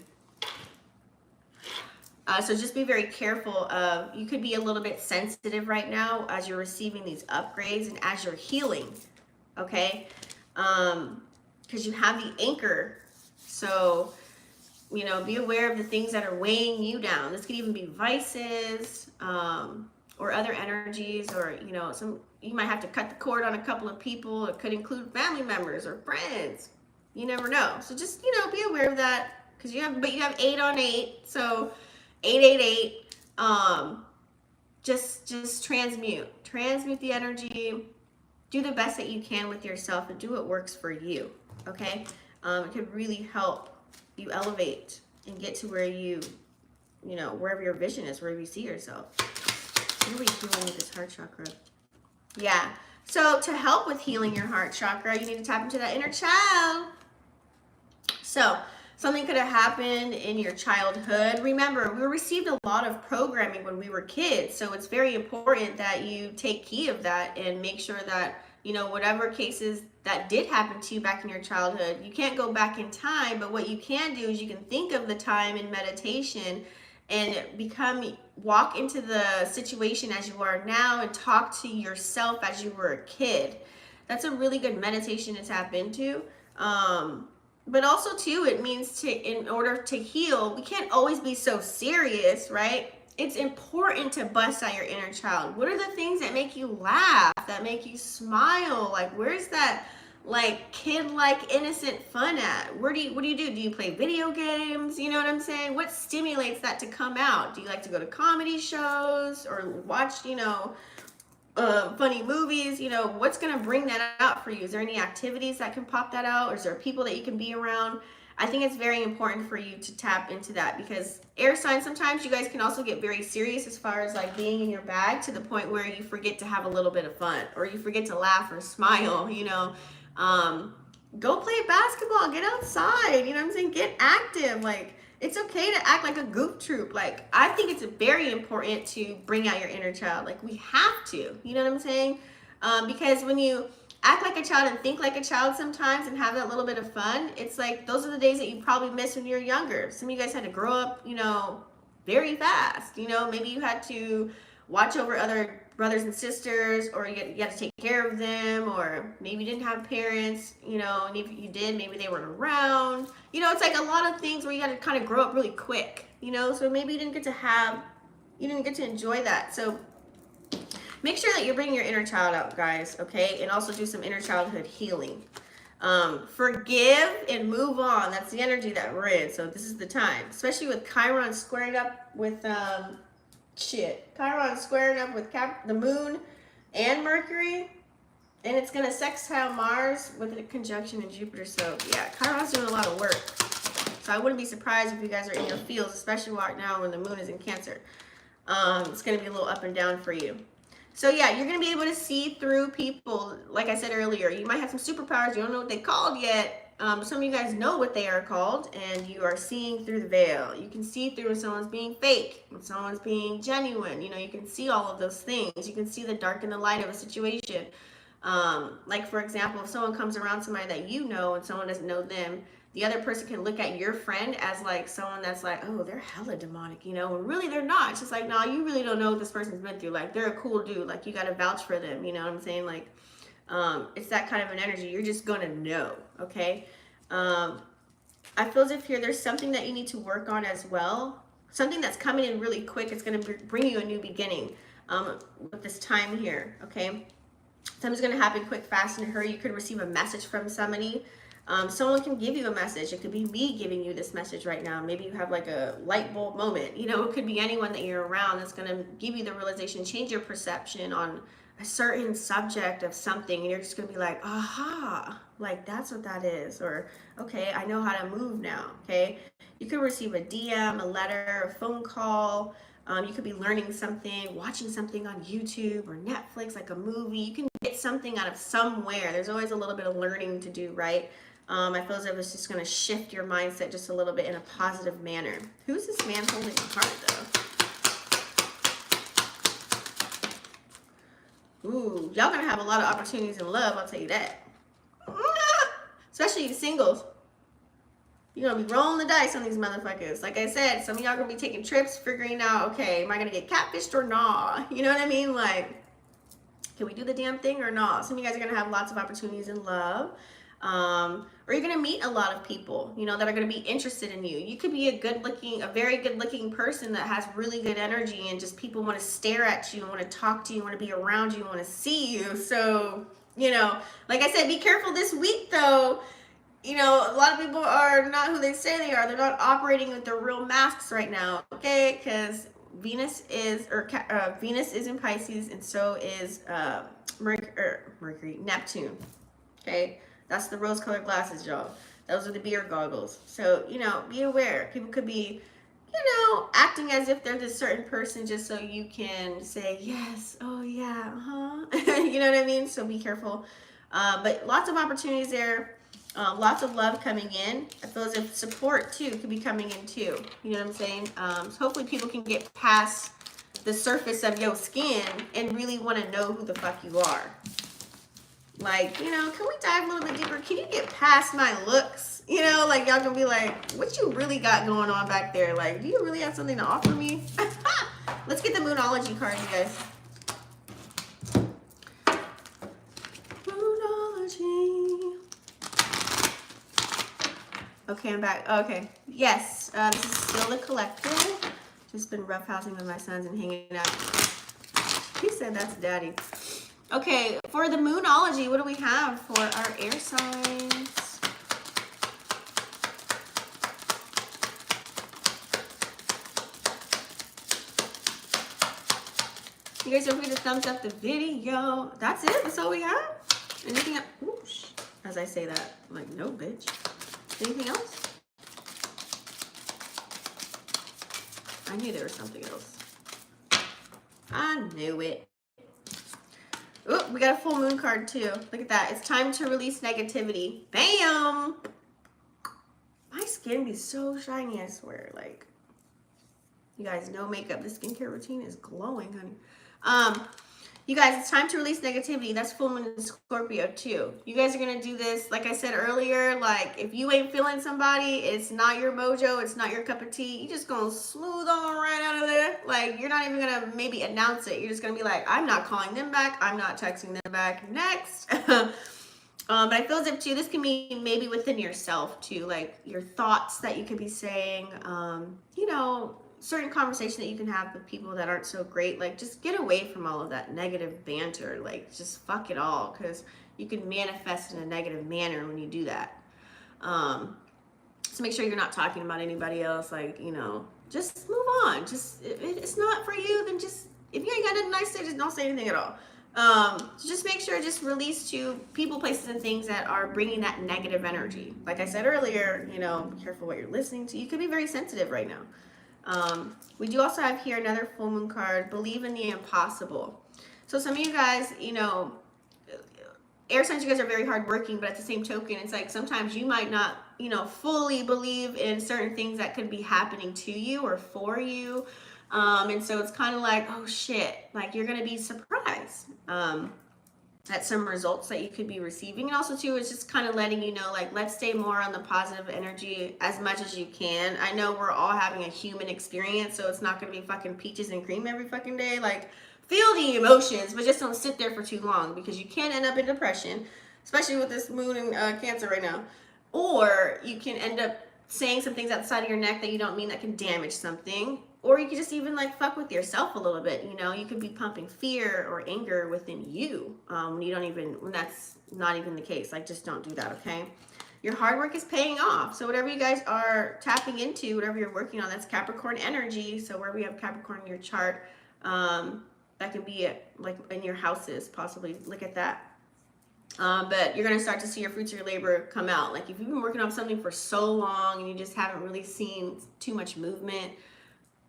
So just be very careful of, you could be a little bit sensitive right now as you're receiving these upgrades and as you're healing, okay? Because you have the anchor. So, you know, be aware of the things that are weighing you down. This could even be vices, or other energies, or, you know, you might have to cut the cord on a couple of people. It could include family members or friends. You never know. So just, you know, be aware of that, because you have 8 on 8. So 888, just transmute the energy. Do the best that you can with yourself and do what works for you. Okay. It could really help you elevate and get to where you know, wherever your vision is, wherever you see yourself. What are we doing with this heart chakra? Yeah. So to help with healing your heart chakra, you need to tap into that inner child. So something could have happened in your childhood. Remember, we received a lot of programming when we were kids. So it's very important that you take key of that and make sure that, you know, whatever cases that did happen to you back in your childhood, you can't go back in time. But what you can do is you can think of the time in meditation and walk into the situation as you are now and talk to yourself as you were a kid. That's a really good meditation to tap into. But also too, it means in order to heal, we can't always be so serious, right? It's important to bust out your inner child. What are the things that make you laugh, that make you smile? Like, where's that like kid-like innocent fun at? What do you do? Do you play video games? You know what I'm saying? What stimulates that to come out? Do you like to go to comedy shows or watch, you know, funny movies? You know, what's going to bring that out for you? Is there any activities that can pop that out? Or is there people that you can be around? I think it's very important for you to tap into that, because air signs, sometimes you guys can also get very serious as far as like being in your bag, to the point where you forget to have a little bit of fun, or you forget to laugh or smile, you know. Go play basketball, get outside, you know what I'm saying? Get active. Like, it's okay to act like a goof troop. Like, I think it's very important to bring out your inner child. Like, we have to, you know what I'm saying? Because when you act like a child and think like a child sometimes and have that little bit of fun, it's like, those are the days that you probably miss when you're younger. Some of you guys had to grow up, you know, very fast. You know, maybe you had to watch over other brothers and sisters, or you had to take care of them, or maybe you didn't have parents, you know, and if you did, maybe they weren't around. You know, it's like a lot of things where you had to kind of grow up really quick, you know, so maybe you didn't get to enjoy that. So make sure that you're bringing your inner child out, guys, okay? And also do some inner childhood healing. Forgive and move on. That's the energy that we're in. So this is the time, especially with Chiron squaring up with Chiron squaring up with the moon and Mercury, and it's gonna sextile Mars with a conjunction in Jupiter. So yeah, Chiron's doing a lot of work. So I wouldn't be surprised if you guys are in your fields, especially right now when the moon is in Cancer. It's gonna be a little up and down for you. So yeah, you're gonna be able to see through people. Like I said earlier, you might have some superpowers. You don't know what they're called yet. Some of you guys know what they are called, and you are seeing through the veil. You can see through when someone's being fake, when someone's being genuine. You know, you can see all of those things. You can see the dark and the light of a situation. Like for example, if someone comes around somebody that you know and someone doesn't know them, the other person can look at your friend as like someone that's like, oh, they're hella demonic, you know, and really they're not. It's just like, no, you really don't know what this person's been through. Like, they're a cool dude. Like, you got to vouch for them. You know what I'm saying? Like, it's that kind of an energy. You're just going to know. Okay. I feel as if here, there's something that you need to work on as well. Something that's coming in really quick. It's going to bring you a new beginning, with this time here. Okay. Something's going to happen quick, fast, and in a hurry. You could receive a message from somebody. Someone can give you a message. It could be me giving you this message right now. Maybe you have like a light bulb moment. You know, it could be anyone that you're around that's going to give you the realization, change your perception on a certain subject of something. And you're just going to be like, aha, like that's what that is. Or, okay, I know how to move now. Okay. You could receive a DM, a letter, a phone call. You could be learning something, watching something on YouTube or Netflix, like a movie. You can get something out of somewhere. There's always a little bit of learning to do, right? I feel as if it's just going to shift your mindset just a little bit in a positive manner. Who's this man holding the heart, though? Ooh, y'all going to have a lot of opportunities in love, I'll tell you that. Especially the singles. You're going to be rolling the dice on these motherfuckers. Like I said, some of y'all going to be taking trips, figuring out, okay, am I going to get catfished or not? You know what I mean? Like, can we do the damn thing or not? Some of you guys are going to have lots of opportunities in love. Or you're going to meet a lot of people, you know, that are going to be interested in you. You could be a very good looking person that has really good energy, and just people want to stare at you, want to talk to you, want to be around you, want to see you. So, you know, like I said, be careful this week though. You know, a lot of people are not who they say they are. They're not operating with their real masks right now. Okay. Cause Venus is in Pisces, and so is, Mercury, Neptune. Okay. That's the rose-colored glasses, y'all. Those are the beer goggles. So, you know, be aware. People could be, you know, acting as if they're this certain person just so you can say, yes, oh yeah, you know what I mean? So be careful. But lots of opportunities there. Lots of love coming in. I feel as if support, too, could be coming in, too. You know what I'm saying? So hopefully people can get past the surface of your skin and really want to know who the fuck you are. Like, you know, can we dive a little bit deeper? Can you get past my looks? You know, like y'all gonna be like, what you really got going on back there? Like, do you really have something to offer me? Let's get the Moonology cards, you guys. Moonology. Okay, I'm back. Okay. Yes, this is still the collective. Just been roughhousing with my sons and hanging out. He said that's daddy. Okay, for the Moonology, what do we have for our air signs? You guys don't forget to thumbs up the video. That's it? That's all we have? Anything else? Oops. As I say that, I'm like, no, bitch. Anything else? I knew there was something else. I knew it. Oh, we got a full moon card too. Look at that. It's time to release negativity. Bam! My skin be so shiny, I swear. Like, you guys, no makeup. The skincare routine is glowing, honey. You guys, it's time to release negativity. That's full moon in Scorpio too. You guys are going to do this, like I said earlier, like if you ain't feeling somebody, it's not your mojo, it's not your cup of tea. You just going to smooth on right out of there. Like, you're not even going to maybe announce it. You're just going to be like, I'm not calling them back. I'm not texting them back. Next. But I feel as if too, this can be maybe within yourself too, like your thoughts that you could be saying, you know, certain conversation that you can have with people that aren't so great. Like, just get away from all of that negative banter. Like, just fuck it all, because you can manifest in a negative manner when you do that. So make sure you're not talking about anybody else. Like, you know, just move on. Just, if it's not for you, then just, if you ain't got nothing nice to say, just don't say anything at all. So just make sure, just release to people, places, and things that are bringing that negative energy. Like I said earlier, you know, be careful what you're listening to. You could be very sensitive right now. We do also have here another full moon card, believe in the impossible. So some of you guys, you know, air signs, you guys are very hardworking, but at the same token, it's like sometimes you might not, you know, fully believe in certain things that could be happening to you or for you. And so it's kind of like, oh shit, like you're going to be surprised at some results that you could be receiving. And also too, it's just kind of letting you know, like, let's stay more on the positive energy as much as you can. I know we're all having a human experience, so it's not going to be fucking peaches and cream every fucking day. Like, feel the emotions, but just don't sit there for too long, because you can end up in depression, especially with this moon in Cancer right now. Or you can end up saying some things outside of your neck that you don't mean, that can damage something. Or you could just even like fuck with yourself a little bit. You know, you could be pumping fear or anger within you when you don't even, when that's not even the case. Like, just don't do that, okay? Your hard work is paying off. So whatever you guys are tapping into, whatever you're working on, that's Capricorn energy. So wherever you have Capricorn in your chart, that can be like in your houses, possibly. Look at that. But you're going to start to see your fruits of your labor come out. Like, if you've been working on something for so long and you just haven't really seen too much movement,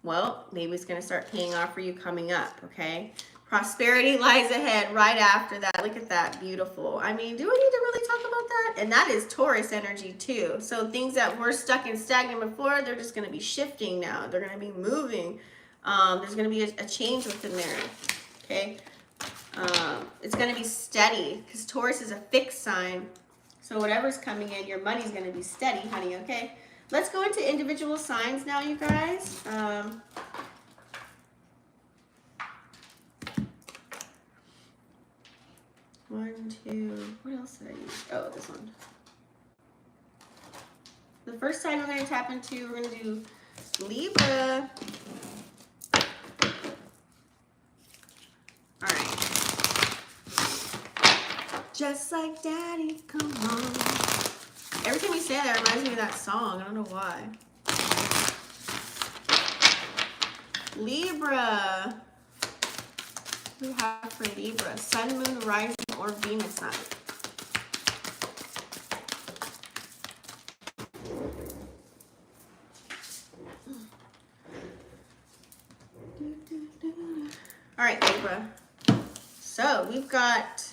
well, maybe it's going to start paying off for you coming up, okay? Prosperity lies ahead right after that. Look at that. Beautiful. I mean, do we need to really talk about that? And that is Taurus energy too. So things that were stuck and stagnant before, they're just going to be shifting now. They're going to be moving. There's going to be a change within there, okay? It's going to be steady, because Taurus is a fixed sign. So whatever's coming in, your money's going to be steady, honey, okay? Let's go into individual signs now, you guys. One, two, what else did I use? Oh, this one. The first sign we're going to tap into, we're going to do Libra. All right. Just like daddy, come on. Every time you say that, it reminds me of that song. I don't know why. Libra. What do we have for Libra? Sun, moon, rising, or Venus sign? All right, Libra. So we've got,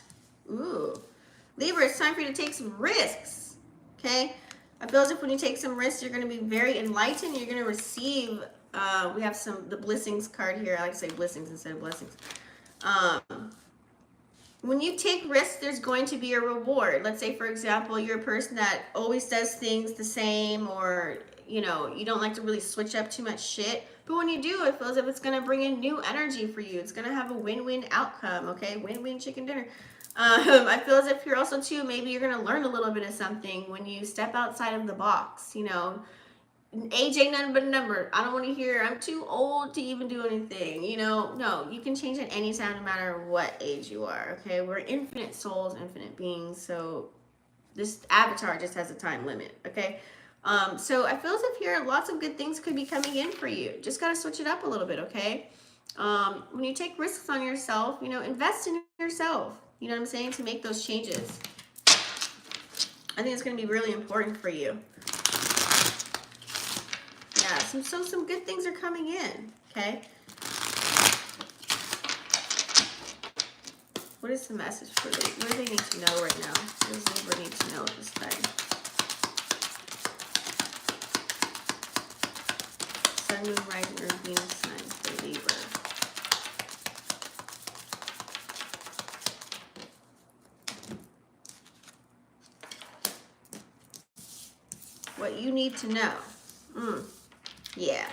Libra, it's time for you to take some risks, okay? I feel as if when you take some risks, you're going to be very enlightened. You're going to receive, we have the blessings card here. I like to say blessings instead of blessings. When you take risks, there's going to be a reward. Let's say, for example, you're a person that always does things the same, or, you know, you don't like to really switch up too much shit. But when you do, it feels as if it's going to bring in new energy for you. It's going to have a win-win outcome, okay? Win-win chicken dinner. I feel as if you're also, too, maybe you're going to learn a little bit of something when you step outside of the box, you know. Age ain't nothing but a number. I don't want to hear, I'm too old to even do anything, you know. No, you can change at any time, no matter what age you are, okay? We're infinite souls, infinite beings, so this avatar just has a time limit, okay? So I feel as if here lots of good things could be coming in for you. Just got to switch it up a little bit, okay? When you take risks on yourself, you know, invest in yourself, you know what I'm saying, to make those changes. I think it's going to be really important for you. Yeah, some good things are coming in, okay? What is the message for them? What do they need to know right now? What does Libra need to know at this time? Sun, moon, rising, or Venus signs for Libra. What you need to know. Yeah.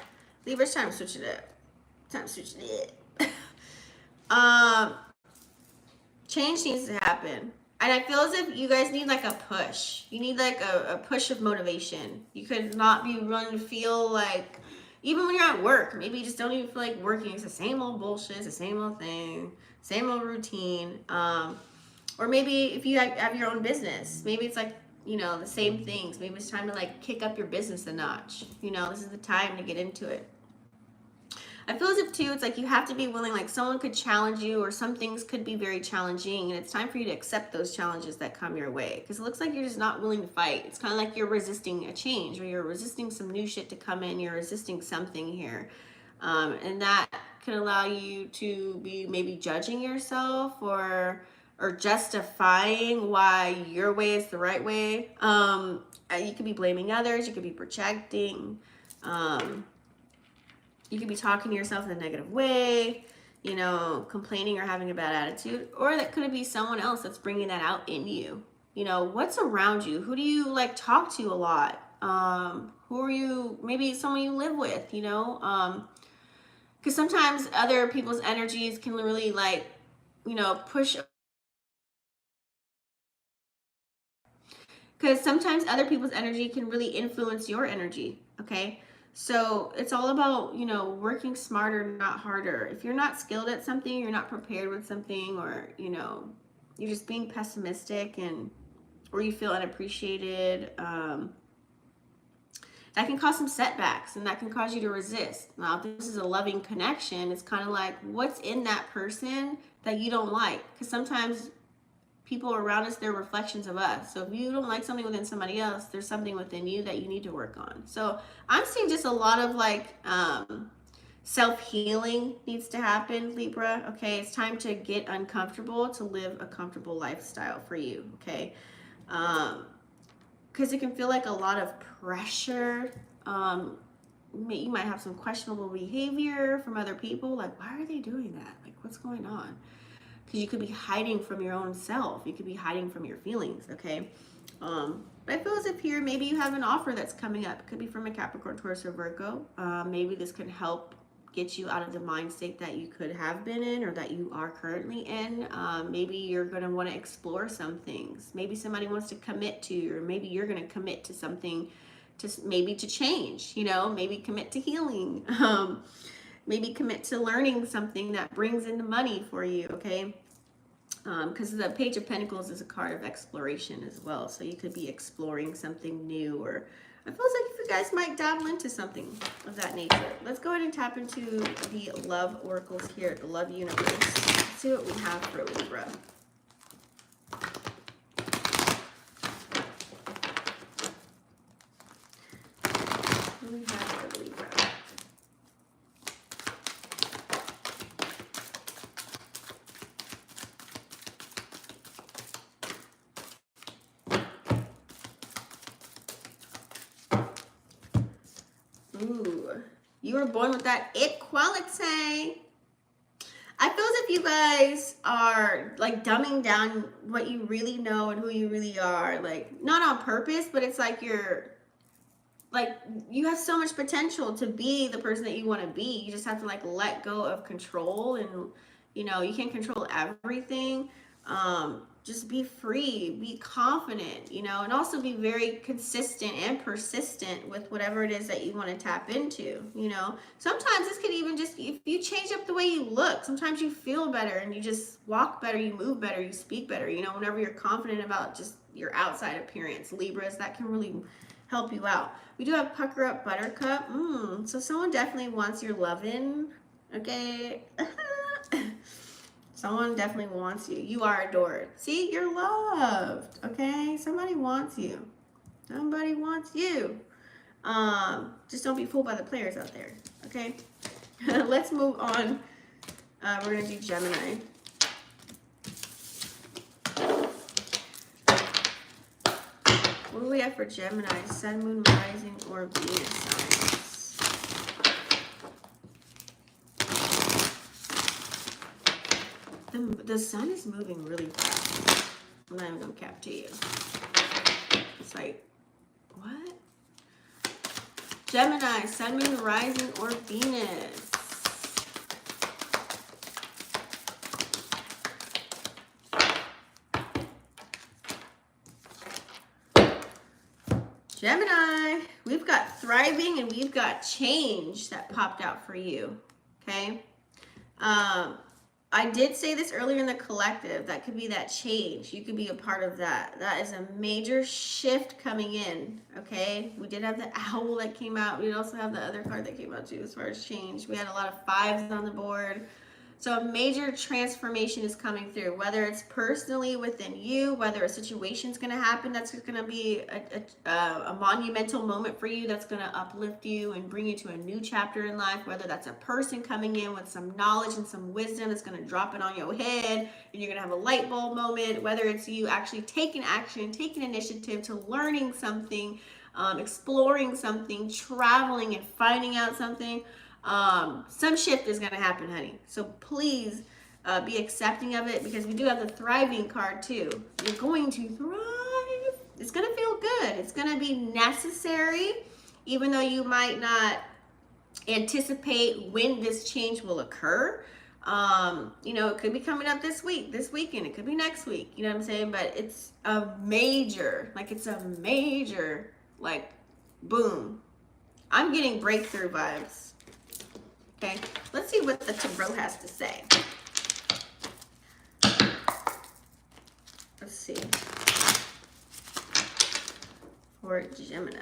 Libra's time to switch it up. Time to switch it up. Change needs to happen. And I feel as if you guys need like a push. You need like a push of motivation. You could not be feel like, even when you're at work, maybe you just don't even feel like working. It's the same old bullshit, it's the same old thing, same old routine. Or maybe if you have your own business, maybe it's like, you know, the same things. Maybe it's time to like kick up your business a notch. You know, this is the time to get into it. I feel as if too, it's like you have to be willing, like someone could challenge you or some things could be very challenging, and it's time for you to accept those challenges that come your way, because it looks like you're just not willing to fight. It's kind of like you're resisting a change, or you're resisting some new shit to come in. You're resisting something here, and that could allow you to be maybe judging yourself or justifying why your way is the right way. You could be blaming others. You could be projecting. You could be talking to yourself in a negative way, you know, complaining or having a bad attitude. Or that could be someone else that's bringing that out in you. You know, what's around you? Who do you like talk to a lot? Who are you? Maybe someone you live with, you know? Because sometimes other people's energies can really like, you know, push. Because sometimes other people's energy can really influence your energy, okay? So it's all about, you know, working smarter, not harder. If you're not skilled at something, you're not prepared with something, or, you know, you're just being pessimistic or you feel unappreciated, that can cause some setbacks, and that can cause you to resist. Now, if this is a loving connection, it's kind of like, what's in that person that you don't like? Because sometimes people around us, they're reflections of us. So if you don't like something within somebody else, there's something within you that you need to work on. So I'm seeing just a lot of like self-healing needs to happen, Libra. Okay, it's time to get uncomfortable to live a comfortable lifestyle for you. Okay, because it can feel like a lot of pressure. You might have some questionable behavior from other people. Like, why are they doing that? Like, what's going on? Because you could be hiding from your own self. You could be hiding from your feelings, okay? But I feel as if here, maybe you have an offer that's coming up. It could be from a Capricorn, Taurus, or Virgo. Maybe this can help get you out of the mind state that you could have been in or that you are currently in. Maybe you're going to want to explore some things. Maybe somebody wants to commit to you, or maybe you're going to commit to something, maybe to change, you know, maybe commit to healing. Maybe commit to learning something that brings in the money for you, okay? Because the Page of Pentacles is a card of exploration as well. So you could be exploring something new, or it feels like you guys might dabble into something of that nature. Let's go ahead and tap into the love oracles here at the Love Universe. Let's see what we have for Libra. What do we have for Libra? Ooh, you were born with that equality. I feel as if you guys are like dumbing down what you really know and who you really are. Like, not on purpose, but it's like you have so much potential to be the person that you want to be. You just have to like let go of control, and you know, you can't control everything. Just be free, be confident, you know, and also be very consistent and persistent with whatever it is that you want to tap into, you know. Sometimes this could even just, if you change up the way you look, sometimes you feel better and you just walk better, you move better, you speak better, you know, whenever you're confident about just your outside appearance. Libras, that can really help you out. We do have Pucker Up Buttercup. So someone definitely wants your loving, okay? Someone definitely wants you. You are adored. See, you're loved, okay? Somebody wants you. Somebody wants you. Just don't be fooled by the players out there, okay? Let's move on. We're going to do Gemini. What do we have for Gemini? Sun, Moon, Rising, or Venus signs? The sun is moving really fast. I'm not even going to cap to you. It's like, what? Gemini, Sun, Moon, Rising, or Venus? Gemini, we've got thriving and we've got change that popped out for you, okay? I did say this earlier in the collective. That could be that change. You could be a part of that. That is a major shift coming in. Okay. We did have the owl that came out. We also have the other card that came out too as far as change. We had a lot of fives on the board. So a major transformation is coming through, whether it's personally within you, whether a situation's going to happen that's going to be a monumental moment for you that's going to uplift you and bring you to a new chapter in life, whether that's a person coming in with some knowledge and some wisdom that's going to drop it on your head and you're going to have a light bulb moment, whether it's you actually taking action, taking initiative to learning something, exploring something, traveling and finding out something. Some shift is going to happen, honey. So please be accepting of it, because we do have the thriving card too. You're going to thrive. It's going to feel good. It's going to be necessary, even though you might not anticipate when this change will occur. You know, it could be coming up this week, this weekend. It could be next week. You know what I'm saying? But it's a major, like, boom. I'm getting breakthrough vibes. Okay, let's see what the tarot has to say. Let's see. For Gemini.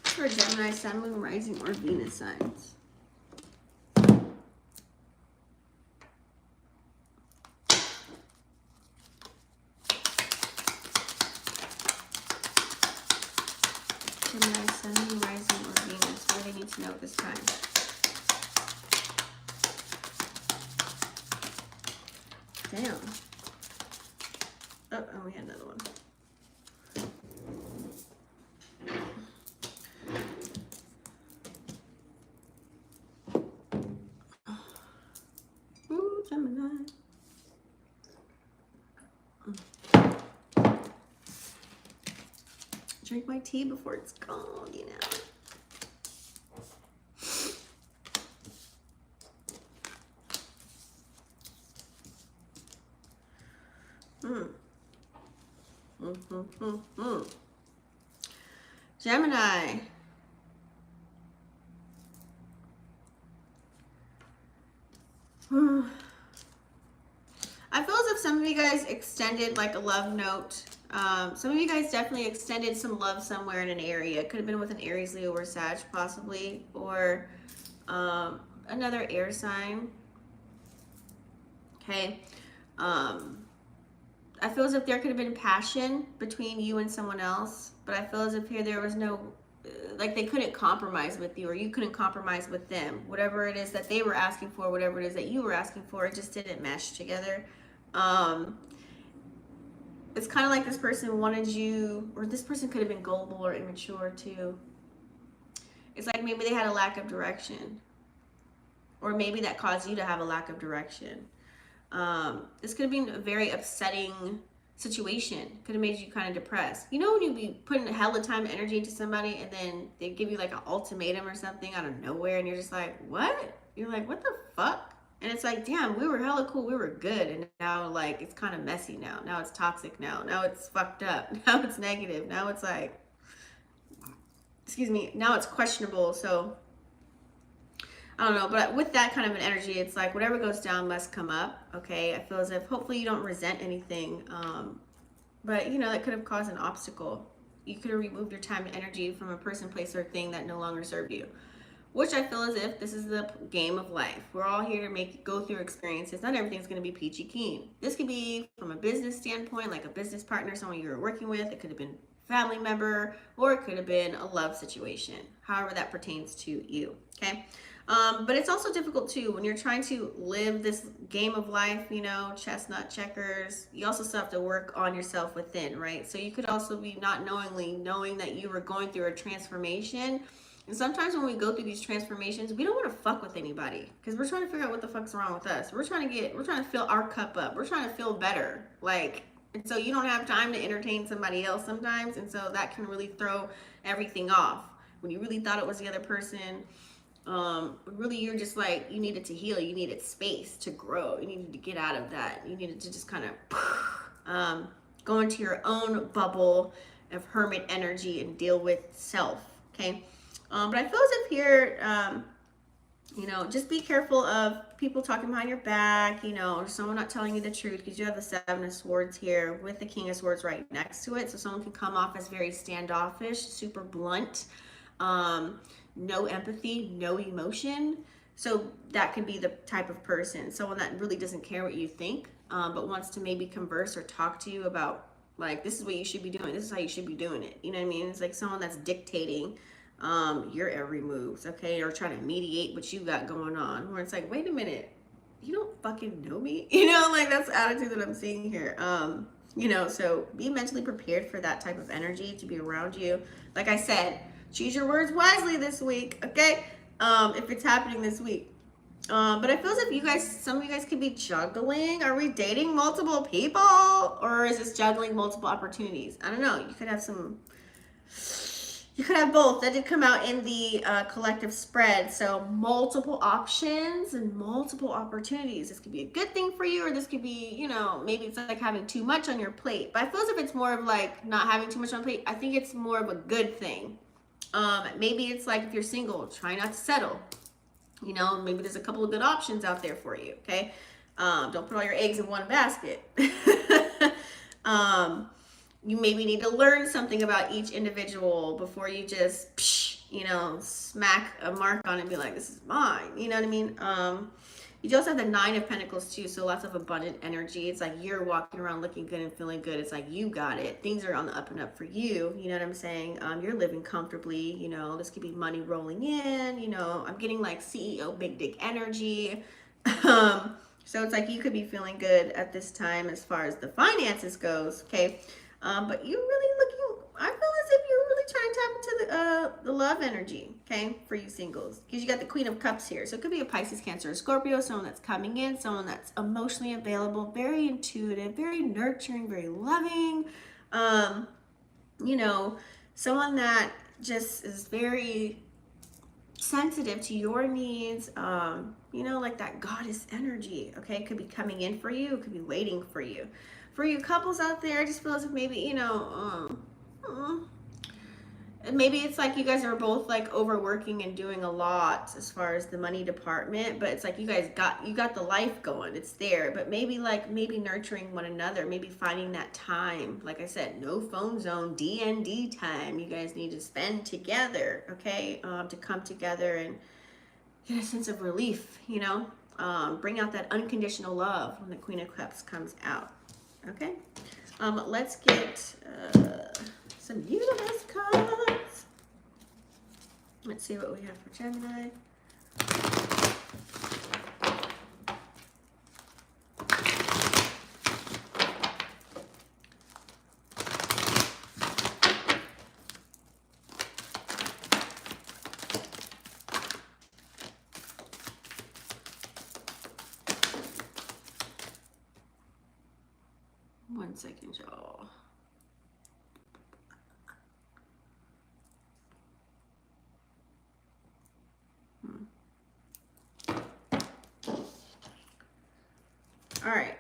For Gemini, Sun, Moon, Rising, or Venus signs. Gemini, Sun, Moon, Rising, or Venus. What do they need to know at this time? Damn. Oh, we had another one. Ooh, Gemini. Drink my tea before it's cold, you know. Gemini. I feel as if some of you guys extended like a love note. Some of you guys definitely extended some love somewhere in an area. It could have been with an Aries, Leo, or Sag possibly, or another air sign. Okay. I feel as if there could have been passion between you and someone else, but I feel as if here there was no, like they couldn't compromise with you, or you couldn't compromise with them. Whatever it is that they were asking for, whatever it is that you were asking for, it just didn't mesh together. It's kind of like this person wanted you, or this person could have been gullible or immature too. It's like maybe they had a lack of direction, or maybe that caused you to have a lack of direction. This could have been a very upsetting situation. Could have made you kind of depressed. You know when you be putting a hell of time and energy into somebody and then they give you like an ultimatum or something out of nowhere and you're just like, what? You're like, what the fuck? And it's like, damn, we were hella cool, we were good, and now like it's kind of messy now. Now it's toxic now it's fucked up. Now it's negative. Now it's like, excuse me, now it's questionable. So I don't know, but with that kind of an energy, it's like whatever goes down must come up. Okay, I feel as if hopefully you don't resent anything, but you know that could have caused an obstacle. You could have removed your time and energy from a person, place, or thing that no longer served you. Which I feel as if this is the game of life. We're all here to go through experiences. Not everything's going to be peachy keen. This could be from a business standpoint, like a business partner, someone you were working with. It could have been a family member, or it could have been a love situation. However that pertains to you. Okay. But it's also difficult too when you're trying to live this game of life, you know, chestnut checkers. You also still have to work on yourself within, right? So you could also be not knowing that you were going through a transformation. And sometimes when we go through these transformations, we don't want to fuck with anybody because we're trying to figure out what the fuck's wrong with us. We're trying to fill our cup up. We're trying to feel better. And so you don't have time to entertain somebody else sometimes. And so that can really throw everything off. When you really thought it was the other person, really you're just like, you needed to heal. You needed space to grow. You needed to get out of that. You needed to just kind of, go into your own bubble of hermit energy and deal with self, okay? But I feel as if here, you know, just be careful of people talking behind your back, you know, someone not telling you the truth, because you have the Seven of Swords here with the King of Swords right next to it. So someone can come off as very standoffish, super blunt, no empathy, no emotion. So that could be the type of person, someone that really doesn't care what you think, but wants to maybe converse or talk to you about, like, this is what you should be doing. This is how you should be doing it. You know what I mean? It's like someone that's dictating your every moves, okay? Or trying to mediate what you got going on, where it's like, wait a minute, you don't fucking know me. You know, like, that's the attitude that I'm seeing here. You know, so be mentally prepared for that type of energy to be around you. Like I said, choose your words wisely this week, okay? If it's happening this week. But I feel as if you guys, some of you guys could be juggling. Are we dating multiple people? Or is this juggling multiple opportunities? I don't know. You could have some, you could have both. That did come out in the collective spread. So multiple options and multiple opportunities. This could be a good thing for you, or this could be, you know, maybe it's like having too much on your plate. But I feel as if it's more of like not having too much on your plate. I think it's more of a good thing. Maybe it's like if you're single, try not to settle. You know, maybe there's a couple of good options out there for you, okay? Don't put all your eggs in one basket. You maybe need to learn something about each individual before you just, you know, smack a mark on it and be like, this is mine. You know what I mean? You also have the Nine of Pentacles too, so lots of abundant energy. It's like you're walking around looking good and feeling good. It's like you got it. Things are on the up and up for you. You know what I'm saying? You're living comfortably. You know, this could be money rolling in. You know, I'm getting like CEO big dick energy. So it's like you could be feeling good at this time as far as the finances goes. Okay, but you're really looking. I feel as if you're really trying to tap into the love energy, okay, for you singles, because you got the Queen of Cups here. So it could be a Pisces, Cancer, or Scorpio, someone that's coming in, someone that's emotionally available, very intuitive, very nurturing, very loving, you know, someone that just is very sensitive to your needs, you know, like that goddess energy, okay? It could be coming in for you, it could be waiting for you. For you couples out there, I just feel as if maybe, you know, maybe it's like you guys are both like overworking and doing a lot as far as the money department, but it's like you guys got the life going, it's there, but maybe nurturing one another, maybe finding that time, like I said, no phone zone, DND time you guys need to spend together, okay, to come together and get a sense of relief, you know, bring out that unconditional love when the Queen of Cups comes out, okay? Let's get some universe cards. Let's see what we have for Gemini. One second, y'all. All right.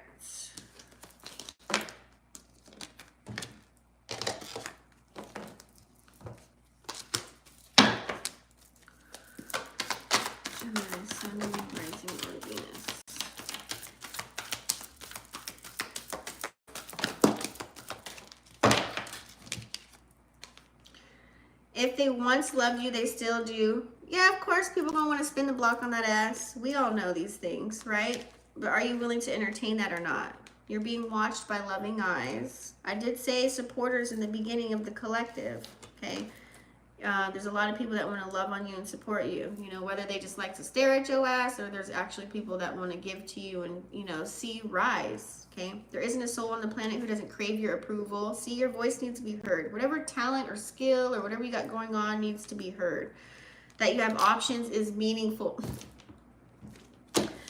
Gemini, Sun, Rising, or Venus. If they once loved you, they still do. Yeah, of course, people gonna want to spin the block on that ass. We all know these things, right? But are you willing to entertain that or not? You're being watched by loving eyes. I did say supporters in the beginning of the collective, okay? There's a lot of people that want to love on you and support you, you know, whether they just like to stare at your ass, or there's actually people that want to give to you and, you know, see you rise, okay? There isn't a soul on the planet who doesn't crave your approval. See, your voice needs to be heard. Whatever talent or skill or whatever you got going on needs to be heard. That you have options is meaningful.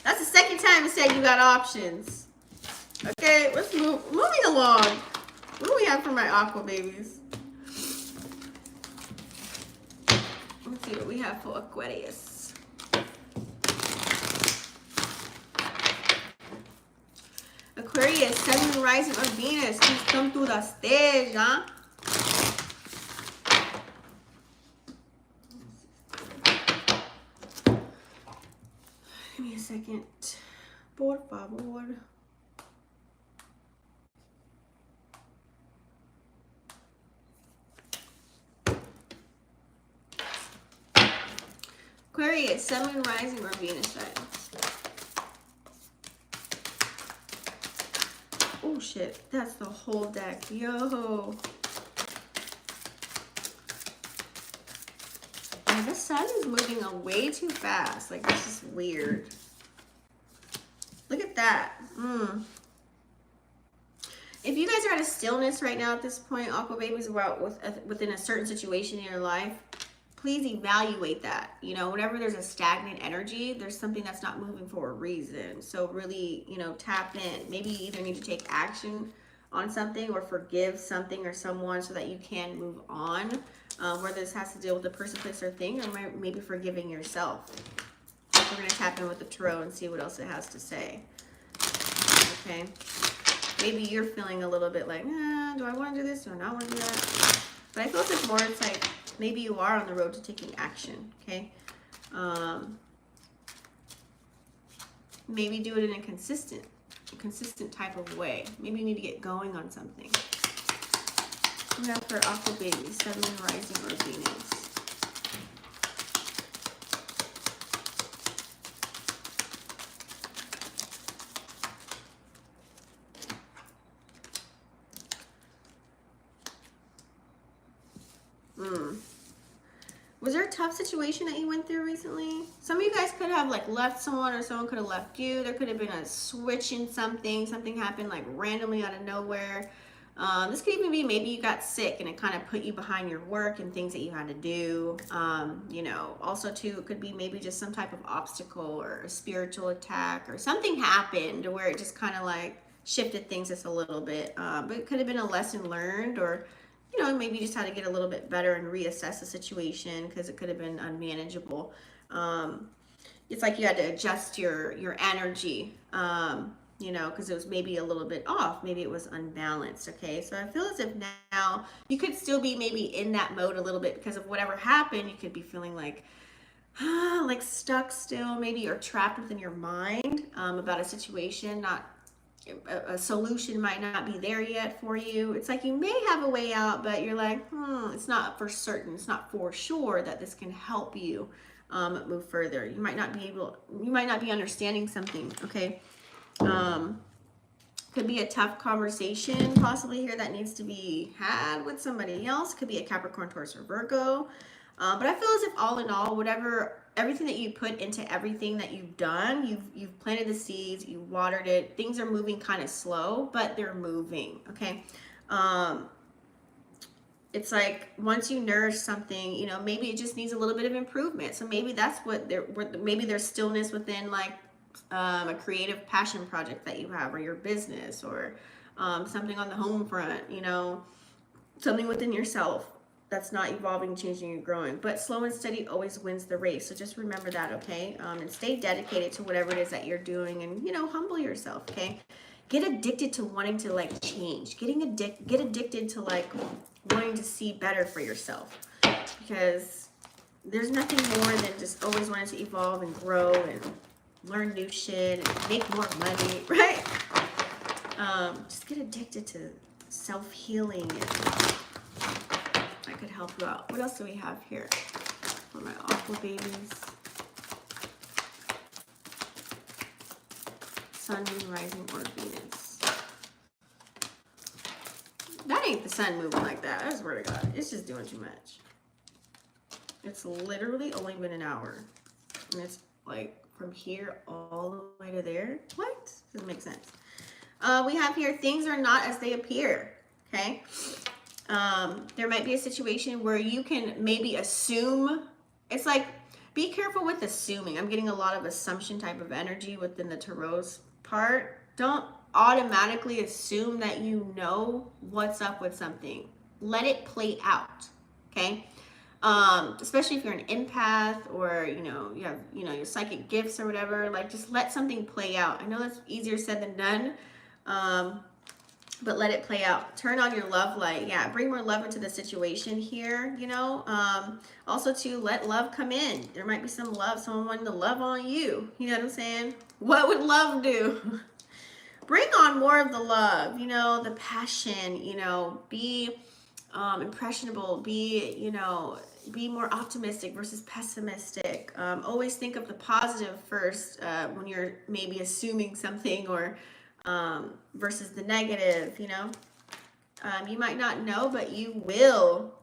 That's the second time it said you got options. Okay, let's moving along. What do we have for my aqua babies? Let's see what we have for Aquarius. Aquarius, Sun, Moon, Rising, or Venus, please come to the stage, huh? Give me a second. Por favor. Aquarius, Sun, Moon, Rising, or Venus signs. Oh shit, that's the whole deck. Yo. And the sun is moving way too fast. Like, this is weird. Look at that. If you guys are at a stillness right now at this point, Aqua Babies, about within a certain situation in your life, please evaluate that. You know, whenever there's a stagnant energy, there's something that's not moving for a reason. So really, you know, tap in. Maybe you either need to take action on something or forgive something or someone so that you can move on. Whether this has to deal with a person, place, or thing, or maybe forgiving yourself. We're going to tap in with the tarot and see what else it has to say. Okay. Maybe you're feeling a little bit like, do I want to do this? Do I not want to do that? But I feel it's more, it's like, maybe you are on the road to taking action, okay? Maybe do it in a consistent type of way. Maybe you need to get going on something. We have for Aqua Babies, Sun, Moon, Rising, or Venus. Was there a tough situation that you went through recently? Some of you guys could have like left someone, or someone could have left you. There could have been a switch in something. Something happened like randomly out of nowhere. This could even be maybe you got sick and it kind of put you behind your work and things that you had to do. You know, also too, it could be maybe just some type of obstacle or a spiritual attack, or something happened where it just kind of like shifted things just a little bit. But it could have been a lesson learned, or you know, maybe you just had to get a little bit better and reassess the situation because it could have been unmanageable. It's like you had to adjust your energy, you know, because it was maybe a little bit off. Maybe it was unbalanced, okay? So I feel as if now you could still be maybe in that mode a little bit because of whatever happened. You could be feeling like stuck still, maybe, or trapped within your mind about a situation. Not a solution might not be there yet for you. It's like you may have a way out, but you're like, it's not for certain. It's not for sure that this can help you move further. You might not be understanding something, okay? Could be a tough conversation possibly here that needs to be had with somebody else. Could be a Capricorn, Taurus, or Virgo. But I feel as if all in all, everything that you put into everything that you've done, you've planted the seeds, you watered it. Things are moving kind of slow, but they're moving, okay? It's like once you nourish something, you know, maybe it just needs a little bit of improvement. So maybe that's maybe there's stillness within like a creative passion project that you have, or your business, or something on the home front, you know, something within yourself that's not evolving, changing, and growing. But slow and steady always wins the race. So just remember that, okay? And stay dedicated to whatever it is that you're doing, and, you know, humble yourself, okay? Get addicted to wanting to like change. Get addicted to like wanting to see better for yourself, because there's nothing more than just always wanting to evolve and grow and learn new shit and make more money, right? Just get addicted to self-healing, and I could help you out. What else do we have here for my Aqua Babies? Sun, Moon, Rising, or Venus. That ain't the sun moving like that. I swear to God. It's just doing too much. It's literally only been an hour. And it's like from here all the way to there. What? Doesn't make sense. We have here, things are not as they appear. Okay? There might be a situation where you can maybe assume. It's like, be careful with assuming. I'm getting a lot of assumption type of energy within the tarot's part. Don't automatically assume that you know what's up with something. Let it play out, okay? Especially if you're an empath, or you know, you have your psychic gifts or whatever. Like, just let something play out. I know that's easier said than done, But let it play out. Turn on your love light. Yeah, bring more love into the situation here, you know. Also, to let love come in. There might be some love, someone wanting to love on you. You know what I'm saying? What would love do? Bring on more of the love, you know, the passion, you know, be impressionable, be, you know, be more optimistic versus pessimistic. Always think of the positive first when you're maybe assuming something, or versus the negative, you know. You might not know, but you will.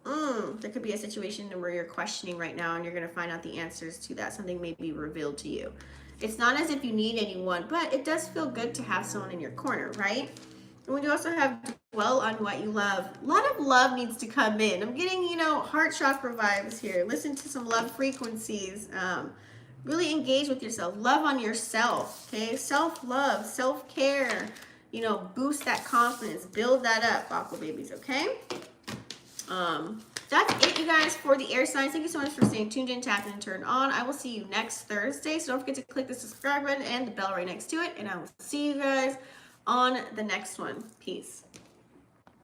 There could be a situation where you're questioning right now, and you're going to find out the answers to that. Something may be revealed to you. It's not as if you need anyone, but it does feel good to have someone in your corner, right? And we also have dwell on what you love. A lot of love needs to come in. I'm getting, you know, heart chakra vibes here. Listen to some love frequencies. Really engage with yourself. Love on yourself, okay? Self-love, self-care. You know, boost that confidence. Build that up, Aqua babies, okay? That's it, you guys, for the air signs. Thank you so much for staying tuned in, tapped, and turned on. I will see you next Thursday. So don't forget to click the subscribe button and the bell right next to it. And I will see you guys on the next one. Peace.